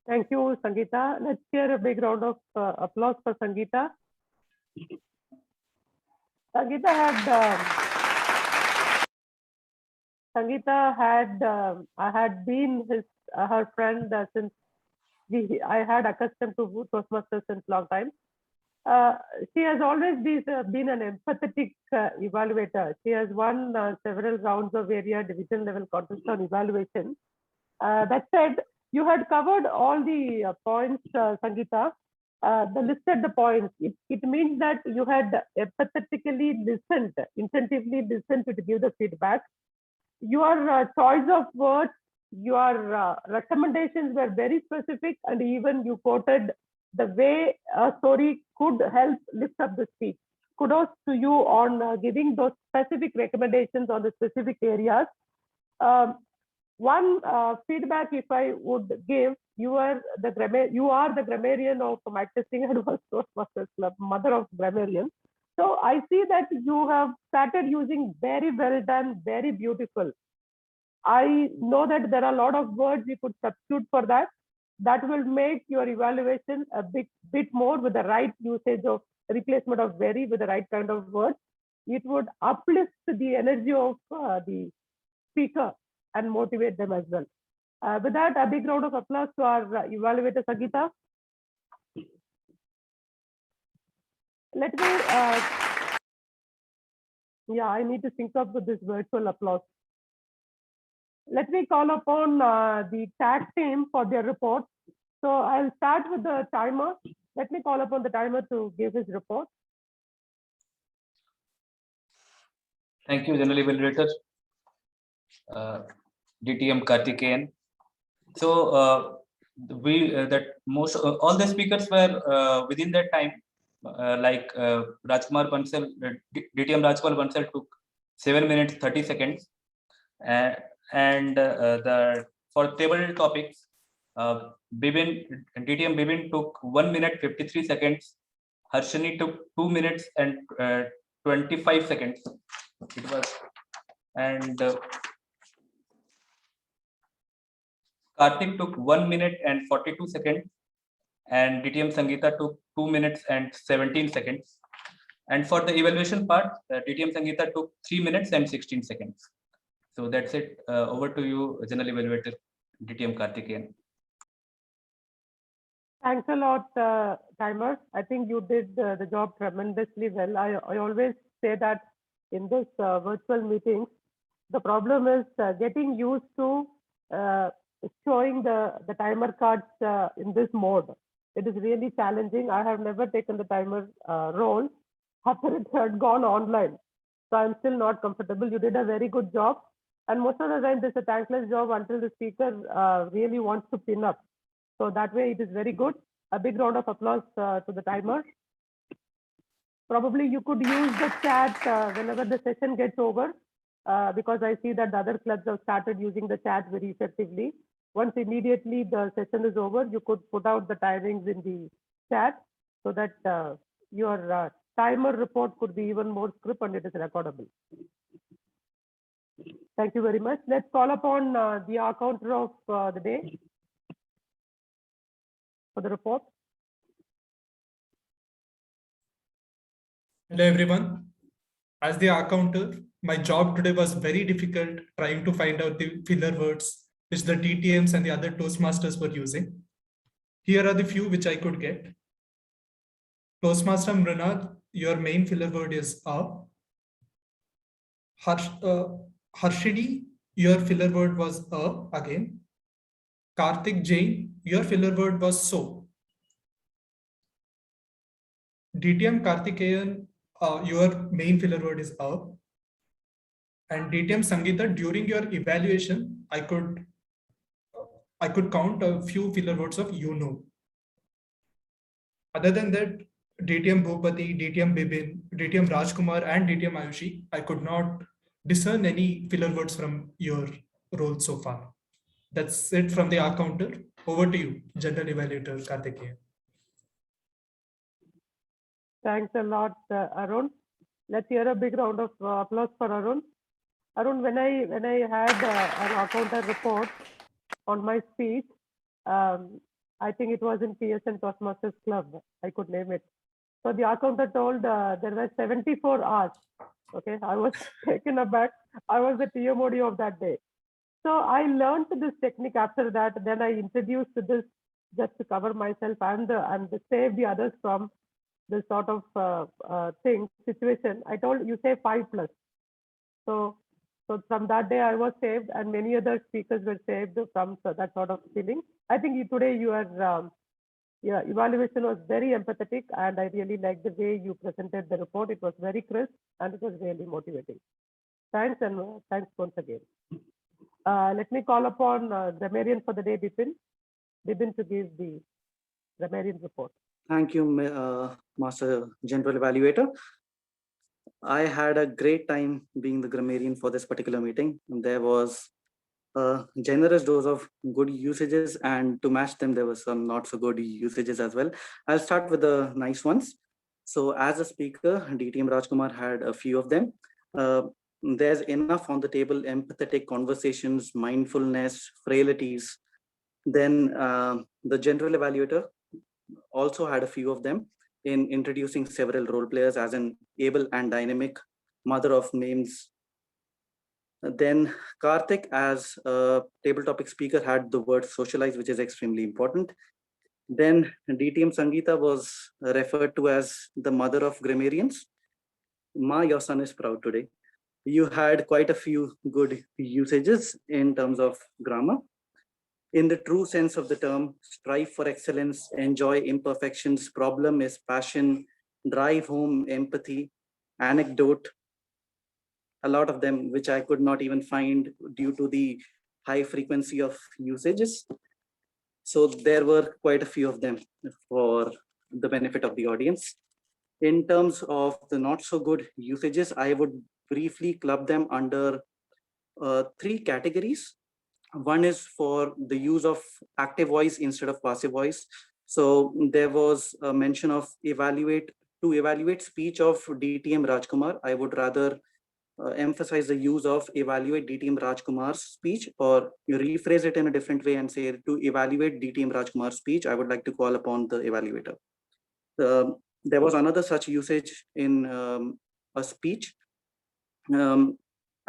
Thank you, Sangeeta. Let's hear a big round of applause for Sangeeta. Sangeeta had been her friend since I had accustomed to Toastmasters since long time. She has always been an empathetic evaluator. She has won several rounds of area division level contest on evaluation. That said, you had covered all the points, Sangeeta. Listed the points. It means that you had empathetically listened, intentively listened to give the feedback. Your choice of words, your recommendations were very specific, and even you quoted the way a story could help lift up the speech. Kudos to you on giving those specific recommendations on the specific areas. One feedback, if I would give, you are the grammarian of mic testing and Toastmasters Club, mother of grammarian. So I see that you have started using very well done, very beautiful. I know that there are a lot of words we could substitute for that. That will make your evaluation a bit more with the right usage of replacement of very with the right kind of words. It would uplift the energy of the speaker and motivate them as well. With that, a big round of applause to our evaluator, Sangeeta. Let me, I need to sync up with this virtual applause. Let me call upon the tag team for their report. So I'll start with the timer. Let me call upon the timer to give his report. Thank you, General Evaluator, DTM Karthikeyan. So all the speakers were within that time. Like Rajkumar Bansal, DTM Rajkumar Bansal took 7 minutes 30 seconds, and for table topics, DTM Bibin took 1 minute 53 seconds. Harshini took 2 minutes and 25 seconds. It was, and Karthik took 1 minute and 42 seconds, and DTM Sangeeta took 2 minutes and 17 seconds. And for the evaluation part, DTM Sangeeta took 3 minutes and 16 seconds. So that's it. Over to you, General Evaluator, DTM Karthikeyan. Thanks a lot, Timer. I think you did the job tremendously well. I always say that in this virtual meetings, the problem is getting used to showing the timer cards in this mode. It is really challenging. I have never taken the timer role after it had gone online. So I'm still not comfortable. You did a very good job. And most of the time, this is a thankless job until the speaker really wants to pin up. So that way, it is very good. A big round of applause to the timer. Probably you could use the chat whenever the session gets over, because I see that the other clubs have started using the chat very effectively. Once immediately the session is over, you could put out the timings in the chat so that your timer report could be even more script and it is recordable. Thank you very much. Let's call upon the accounter of the day for the report. Hello, everyone. As the accounter, my job today was very difficult trying to find out the filler words which the DTMs and the other Toastmasters were using. Here are the few which I could get. Toastmaster Mrinal, your main filler word is a. Harshidi, your filler word was a again. Karthik Jain, your filler word was so. DTM Karthikeyan, your main filler word is a. And DTM Sangeeta, during your evaluation, I could count a few filler words of you know. Other than that, DTM Bhupati, DTM Bibin, DTM Rajkumar, and DTM Ayushi, I could not discern any filler words from your role so far. That's it from the accounter. Over to you, General Evaluator Karthikeyan. Thanks a lot, Arun. Let's hear a big round of applause for Arun. Arun, when I had an accountant report on my speech, I think it was in PSN Toastmasters Club, I could name it. So the accountant told there were 74 hours. Okay, I was taken aback. I was the TMOD of that day. So I learned this technique after that. Then I introduced this just to cover myself and save the others from this sort of situation. I told you say 5+. So from that day I was saved, and many other speakers were saved from that sort of feeling. I think today your evaluation was very empathetic, and I really liked the way you presented the report. It was very crisp and it was really motivating. Thanks, and thanks once again. Let me call upon grammarian for the day, Bipin. Bipin to give the grammarian report. Thank you, Master General Evaluator. I had a great time being the grammarian for this particular meeting. There was a generous dose of good usages, and to match them, there was some not so good usages as well. I'll start with the nice ones. So as a speaker, DTM Rajkumar had a few of them. There's enough on the table: empathetic conversations, mindfulness, frailties. Then the general evaluator also had a few of them in introducing several role players as an able and dynamic mother of names. Then Karthik, as a table topic speaker, had the word socialize, which is extremely important. Then DTM Sangeeta was referred to as the mother of grammarians. Ma, your son is proud today. You had quite a few good usages in terms of grammar. In the true sense of the term, strive for excellence, enjoy imperfections, problem is passion, drive home empathy, anecdote, a lot of them which I could not even find due to the high frequency of usages. So there were quite a few of them for the benefit of the audience. In terms of the not so good usages, I would briefly club them under 3 categories. One is for the use of active voice instead of passive voice. So there was a mention of to evaluate speech of DTM Rajkumar. I would rather emphasize the use of evaluate DTM Rajkumar's speech, or you rephrase it in a different way and say to evaluate DTM Rajkumar's speech. I would like to call upon the evaluator. There was another such usage in a speech.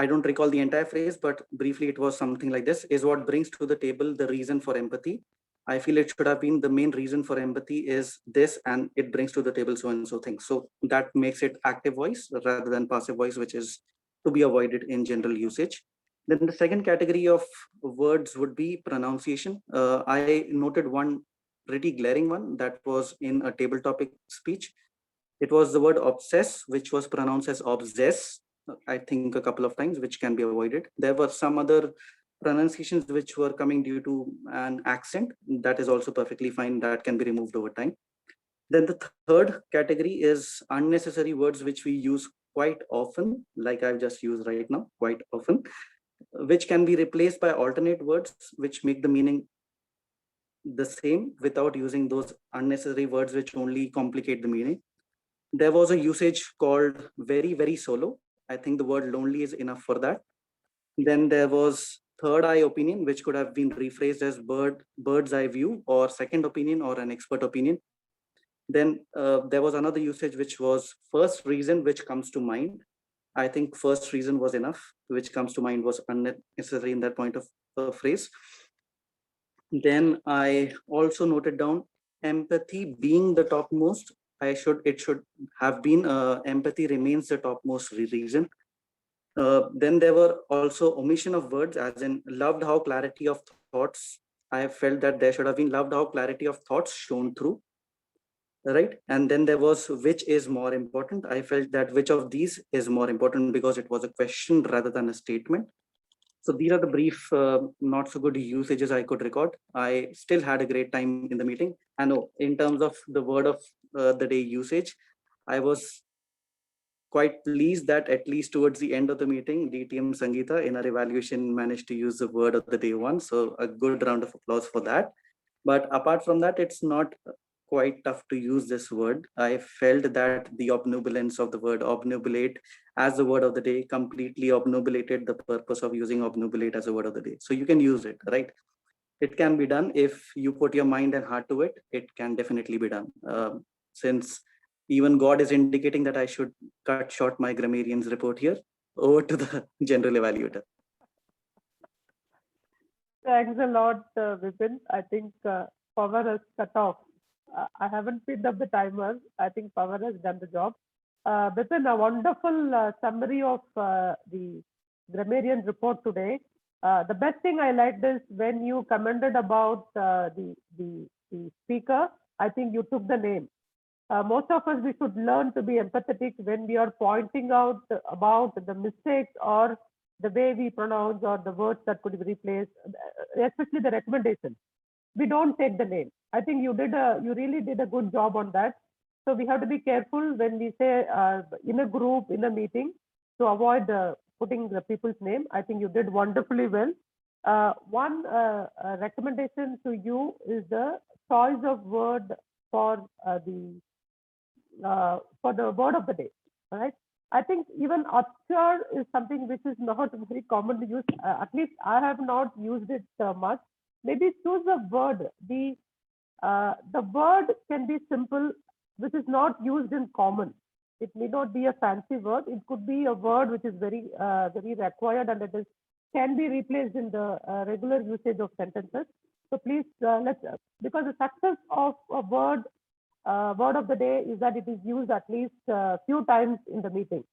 I don't recall the entire phrase, but briefly it was something like this: is what brings to the table the reason for empathy. I feel it should have been the main reason for empathy is this, and it brings to the table so and so things. So that makes it active voice rather than passive voice, which is to be avoided in general usage. Then the second category of words would be pronunciation. I noted one pretty glaring one that was in a table topic speech. It was the word obsess, which was pronounced as obsess, I think a couple of times, which can be avoided. There were some other pronunciations which were coming due to an accent. That is also perfectly fine. That can be removed over time. Then the third category is unnecessary words which we use quite often, like I've just used right now, quite often, which can be replaced by alternate words which make the meaning the same without using those unnecessary words which only complicate the meaning. There was a usage called very, very solo. I think the word lonely is enough for that. Then there was third eye opinion, which could have been rephrased as bird's eye view, or second opinion, or an expert opinion. Then there was another usage, which was first reason, which comes to mind. I think first reason was enough, which comes to mind was unnecessary in that point of phrase. Then I also noted down empathy being the topmost. It should have been empathy remains the topmost reason. Then there were also omission of words, as in loved how clarity of thoughts. I have felt that there should have been loved how clarity of thoughts shown through. Right. And then there was which is more important. I felt that which of these is more important because it was a question rather than a statement. So these are the brief, not so good usages I could record. I still had a great time in the meeting. I know in terms of the word of the day usage, I was quite pleased that at least towards the end of the meeting, DTM Sangeeta in our evaluation managed to use the word of the day one. So a good round of applause for that. But apart from that, it's not quite tough to use this word. I felt that the obnubilance of the word obnubilate as the word of the day completely obnubilated the purpose of using obnubilate as a word of the day. So you can use it, right? It can be done if you put your mind and heart to it. It can definitely be done. Since even God is indicating that I should cut short my grammarian's report here, over to the general evaluator. Thanks a lot, Vipin. I think power has cut off. I haven't picked up the timer. I think power has done the job. Vipin, a wonderful summary of the grammarian report today. The best thing I liked is when you commented about the speaker. I think you took the name. Most of us, we should learn to be empathetic when we are pointing out about the mistakes or the way we pronounce or the words that could be replaced, especially the recommendation. We don't take the name. I think you really did a good job on that. So we have to be careful when we say in a group, in a meeting, to avoid putting the people's name. I think you did wonderfully well. One recommendation to you is the choice of word for the word of the day. All right. I think even achar is something which is not very commonly used. At least I have not used it much. Maybe choose a word. The word can be simple, which is not used in common. It may not be a fancy word. It could be a word which is very required, and it can be replaced in the regular usage of sentences. So please let's, because the success of a word of the day is that it is used at least a few times in the meeting.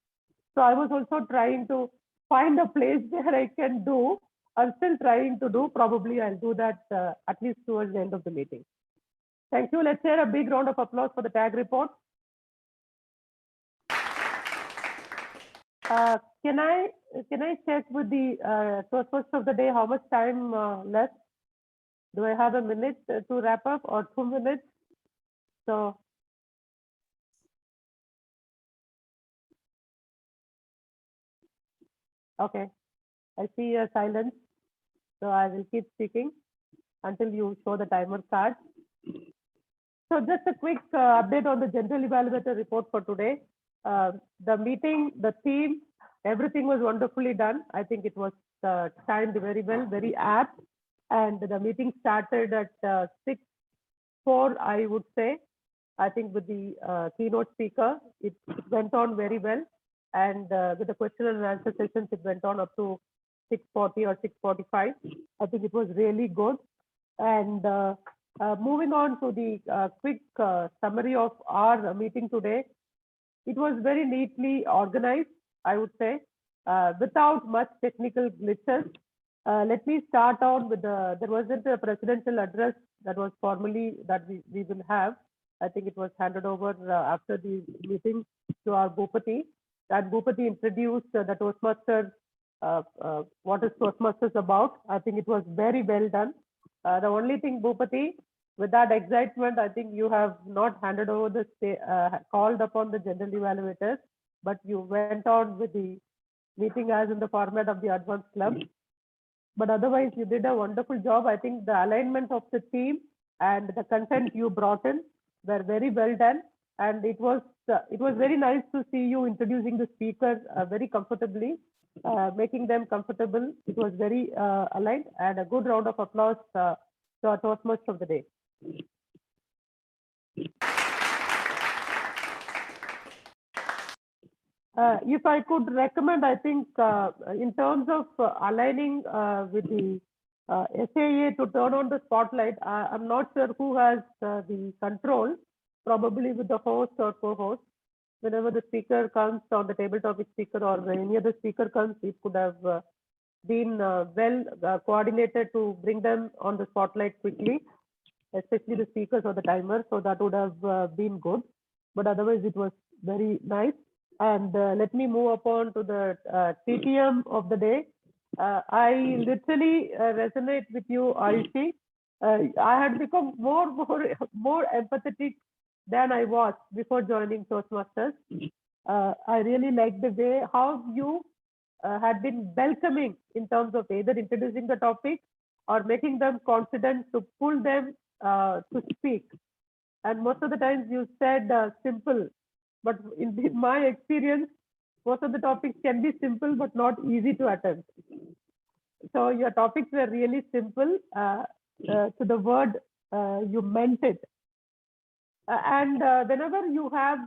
So I was also trying to find a place where I can do. I'm still trying to do. Probably I'll do that at least towards the end of the meeting. Thank you. Let's share a big round of applause for the tag report. Can I check with the first of the day how much time left? Do I have a minute to wrap up or 2 minutes? So okay, I see a silence. So I will keep speaking until you show the timer card. So just a quick update on the general evaluator report for today. The meeting, the theme, everything was wonderfully done. I think it was timed very well, very apt. And the meeting started at 6:04, I would say. I think with the keynote speaker, it went on very well. And with the question and answer sessions, it went on up to 6:40 or 6:45. I think it was really good. And moving on to the quick summary of our meeting today, it was very neatly organized, I would say, without much technical glitches. Let me start out with there wasn't a presidential address that was formally that we will have. I think it was handed over after the meeting to our Bhupati. That Bhupati introduced the Toastmasters, what is Toastmasters about. I think it was very well done. The only thing, Bhupati, with that excitement, I think you have not handed over the called upon the general evaluators, but you went on with the meeting as in the format of the advanced club. But otherwise, you did a wonderful job. I think the alignment of the team and the content you brought in were very well done. And it was very nice to see you introducing the speakers very comfortably, making them comfortable. It was very aligned, and a good round of applause to our Toastmasters of the day. If I could recommend, I think in terms of aligning with the SAA to turn on the spotlight, I'm not sure who has the control, probably with the host or co-host. Whenever the speaker comes, or the table topic speaker or any other speaker comes, it could have been well coordinated to bring them on the spotlight quickly, especially the speakers or the timer. So that would have been good. But otherwise, it was very nice. And let me move upon to the TTM of the day. I literally resonate with you, Arishi. I had become more empathetic than I was before joining Toastmasters. I really like the way how you had been welcoming in terms of either introducing the topic or making them confident to pull them to speak. And most of the times you said simple, but in my experience, most of the topics can be simple but not easy to attempt. So your topics were really simple to the word you meant it. And whenever you have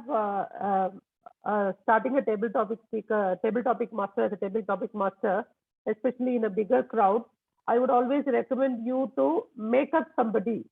starting a table topic master as a table topic master, especially in a bigger crowd, I would always recommend you to make up somebody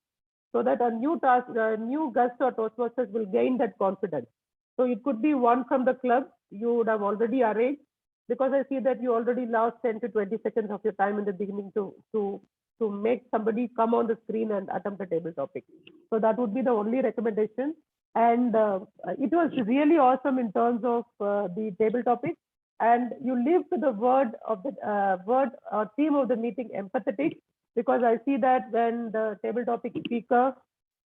so that a new guest or Toastmasters will gain that confidence. So it could be one from the club you would have already arranged, because I see that you already lost 10 to 20 seconds of your time in the beginning to make somebody come on the screen and attempt a table topic. So that would be the only recommendation. And it was really awesome in terms of the table topic. And you lived to the word of the theme of the meeting, empathetic, because I see that when the table topic speaker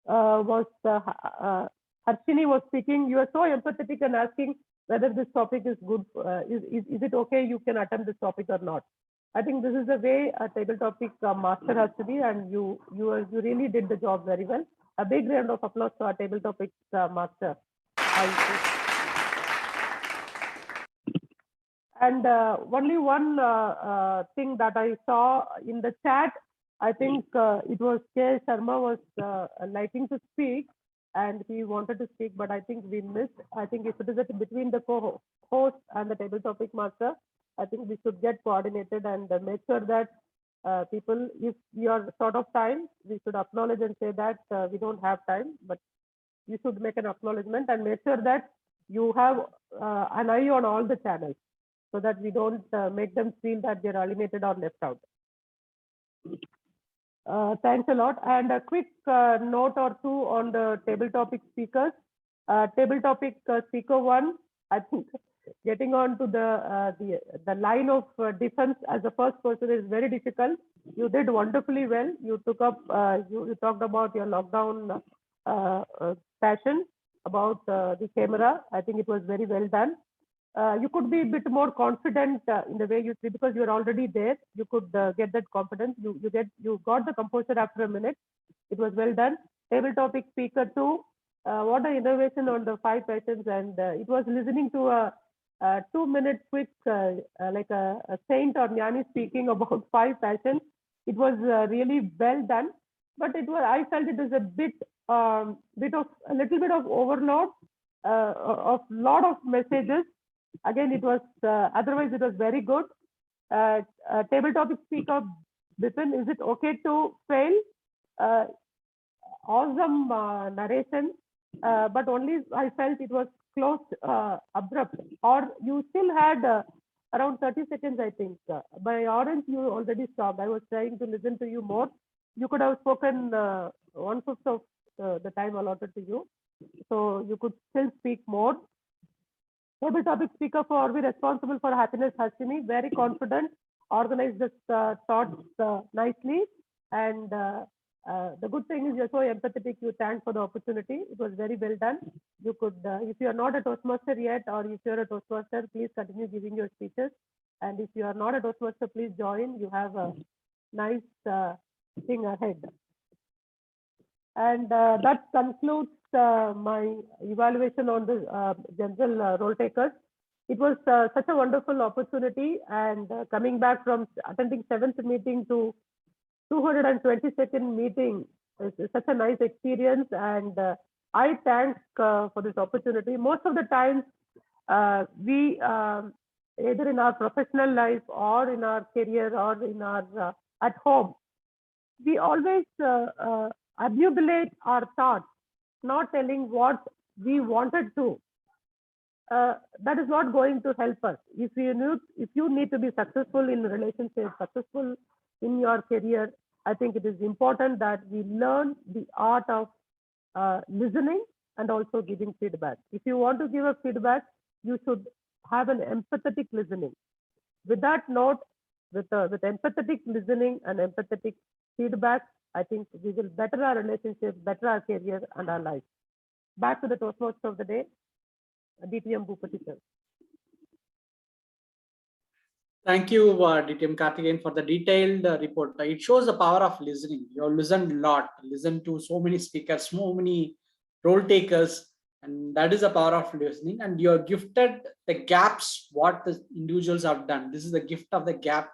was Harshini was speaking, you are so empathetic and asking whether this topic is good. Is it okay? You can attempt this topic or not. I think this is the way a table topic master has to be, and you really did the job very well. A big round of applause to our table topic master. And only one thing that I saw in the chat, I think it was K. Sharma was liking to speak and he wanted to speak, but I think we missed. I think if it is between the co-host and the table topic master, I think we should get coordinated and make sure that people, if you are short of time, we should acknowledge and say that we don't have time, but you should make an acknowledgement and make sure that you have an eye on all the channels so that we don't make them feel that they're alienated or left out. Thanks a lot. And a quick note or two on the table topic speakers. Table topic speaker one, I think getting on to the line of defense as the first person is very difficult. You did wonderfully well. You took up, you talked about your lockdown passion, about the camera. I think it was very well done. You could be a bit more confident in the way you speak because you're already there. You could get that confidence. You got the composure after a minute. It was well done. Table topic speaker two. What an innovation on the 5 passions, and it was listening to a 2-minute quick like a saint or jnani speaking about 5 passions. It was really well done, but it was, I felt it was a little bit of overload of lot of messages. Again, it was otherwise it was very good. Table topic speaker Bipin, is it okay to fail? Awesome narration, but only I felt it was close, abrupt, or you still had around 30 seconds, I think. By orange, you already stopped. I was trying to listen to you more. You could have spoken 1/5 of the time allotted to you, so you could still speak more. Table topic speaker for Are We Responsible for Happiness, Harshini, very confident, organized the thoughts nicely, and the good thing is you're so empathetic. You thanked for the opportunity. It was very well done. You could, if you are not a Toastmaster yet, or if you're a Toastmaster, please continue giving your speeches. And if you are not a Toastmaster, please join. You have a nice thing ahead. And that concludes my evaluation on the general role takers. It was such a wonderful opportunity, and coming back from attending 7th meeting to 222nd meeting is such a nice experience, and I thank for this opportunity. Most of the times, we either in our professional life or in our career or in our at home, we always annihilate our thoughts, not telling what we wanted to. That is not going to help us. If you need to be successful in relationships, successful in your career, I think it is important that we learn the art of listening and also giving feedback. If you want to give a feedback, you should have an empathetic listening. With that note, with empathetic listening and empathetic feedback, I think we will better our relationships, better our career and our life. Back to the Toastmaster of the day, DTM Bhupati sir. Thank you, DTM Karthikeyan, for the detailed report. It shows the power of listening. You have listened a lot, listened to so many speakers, so many role takers, and that is the power of listening. And you are gifted the gaps, what the individuals have done. This is the gift of the gap,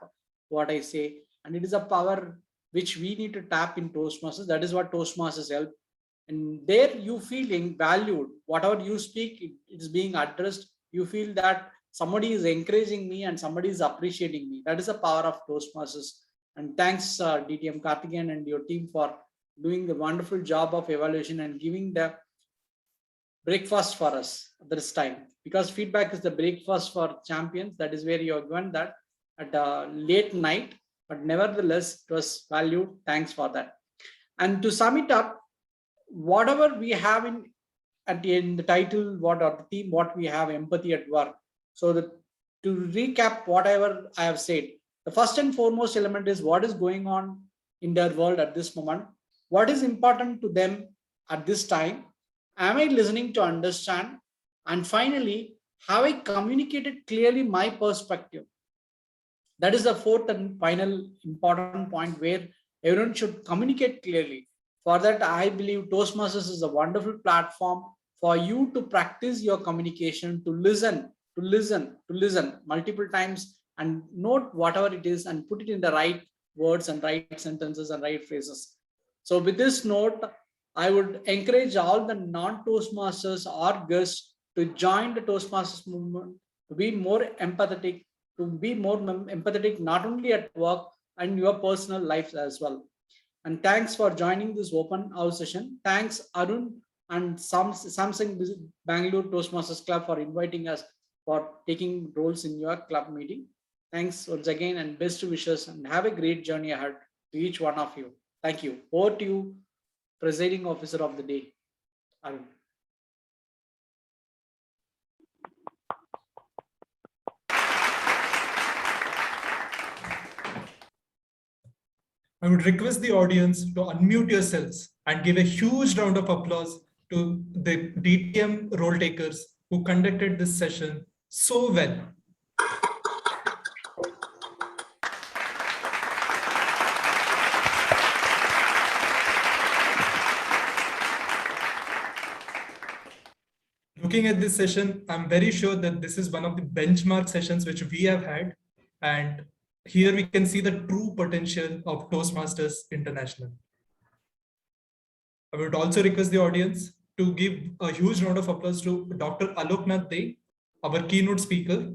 what I say. And it is a power which we need to tap in Toastmasters. That is what Toastmasters help. And there you feeling valued. Whatever you speak, it is being addressed. You feel that somebody is encouraging me and somebody is appreciating me. That is the power of Toastmasters. And thanks DTM Karthikeyan and your team for doing the wonderful job of evaluation and giving the breakfast for us at this time. Because feedback is the breakfast for champions. That is where you are given that at a late night, but nevertheless, it was valued. Thanks for that. And to sum it up, whatever we have at the end, the title, what or the theme, what we have, empathy at work. So to recap whatever I have said, the first and foremost element is what is going on in their world at this moment. What is important to them at this time? Am I listening to understand? And finally, have I communicated clearly my perspective? That is the fourth and final important point where everyone should communicate clearly. For that, I believe Toastmasters is a wonderful platform for you to practice your communication, to listen multiple times and note whatever it is and put it in the right words and right sentences and right phrases. So with this note, I would encourage all the non-Toastmasters or guests to join the Toastmasters movement, to be more empathetic, not only at work and your personal life as well. And thanks for joining this open house session. Thanks Arun and Samsung Bangalore Toastmasters Club for inviting us for taking roles in your club meeting. Thanks once again and best wishes and have a great journey ahead to each one of you. Thank you. Over to you, Presiding Officer of the Day, Arun. I would request the audience to unmute yourselves and give a huge round of applause to the DTM role takers who conducted this session so well. Looking at this session, I'm very sure that this is one of the benchmark sessions which we have had. And here we can see the true potential of Toastmasters International. I would also request the audience to give a huge round of applause to Dr. Aloknath, our keynote speaker.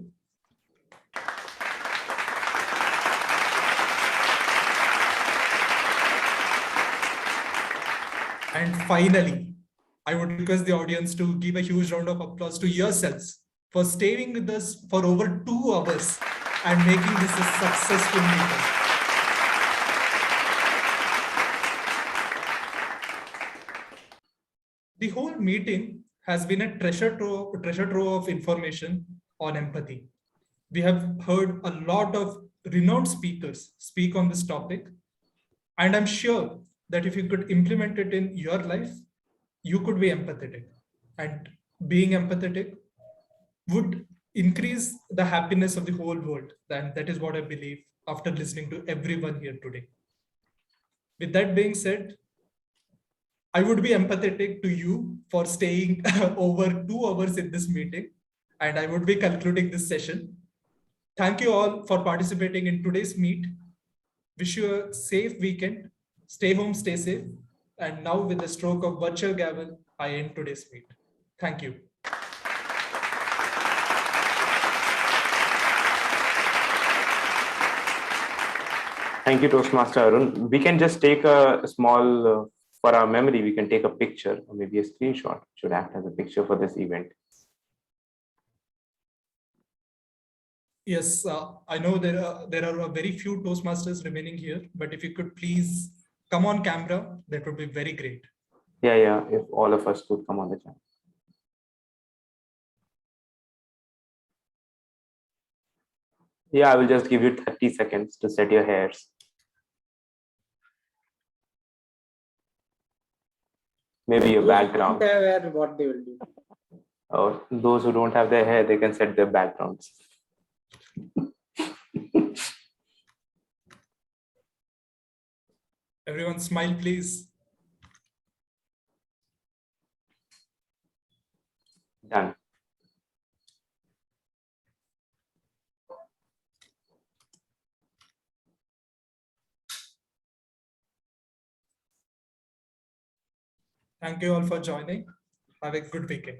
And finally, I would request the audience to give a huge round of applause to yourselves for staying with us for over 2 hours and making this a successful meeting. The whole meeting has been a treasure trove of information on empathy. We have heard a lot of renowned speakers speak on this topic, and I'm sure that if you could implement it in your life, you could be empathetic, and being empathetic would increase the happiness of the whole world. And that is what I believe after listening to everyone here today. With that being said, I would be empathetic to you for staying over 2 hours in this meeting, and I would be concluding this session. Thank you all for participating in today's meet. Wish you a safe weekend. Stay home, stay safe. And now with the stroke of virtual gavel, I end today's meet. Thank you. Thank you, Toastmaster Arun. We can just take a small, for our memory, we can take a picture or maybe a screenshot. Should act as a picture for this event. Yes, I know there are very few Toastmasters remaining here, but if you could please come on camera, that would be very great. Yeah, if all of us could come on the channel. Yeah, I will just give you 30 seconds to set your hairs. Maybe your background. What they will do. Or those who don't have their hair, they can set their backgrounds. Everyone smile, please. Done. Thank you all for joining. Have a good weekend.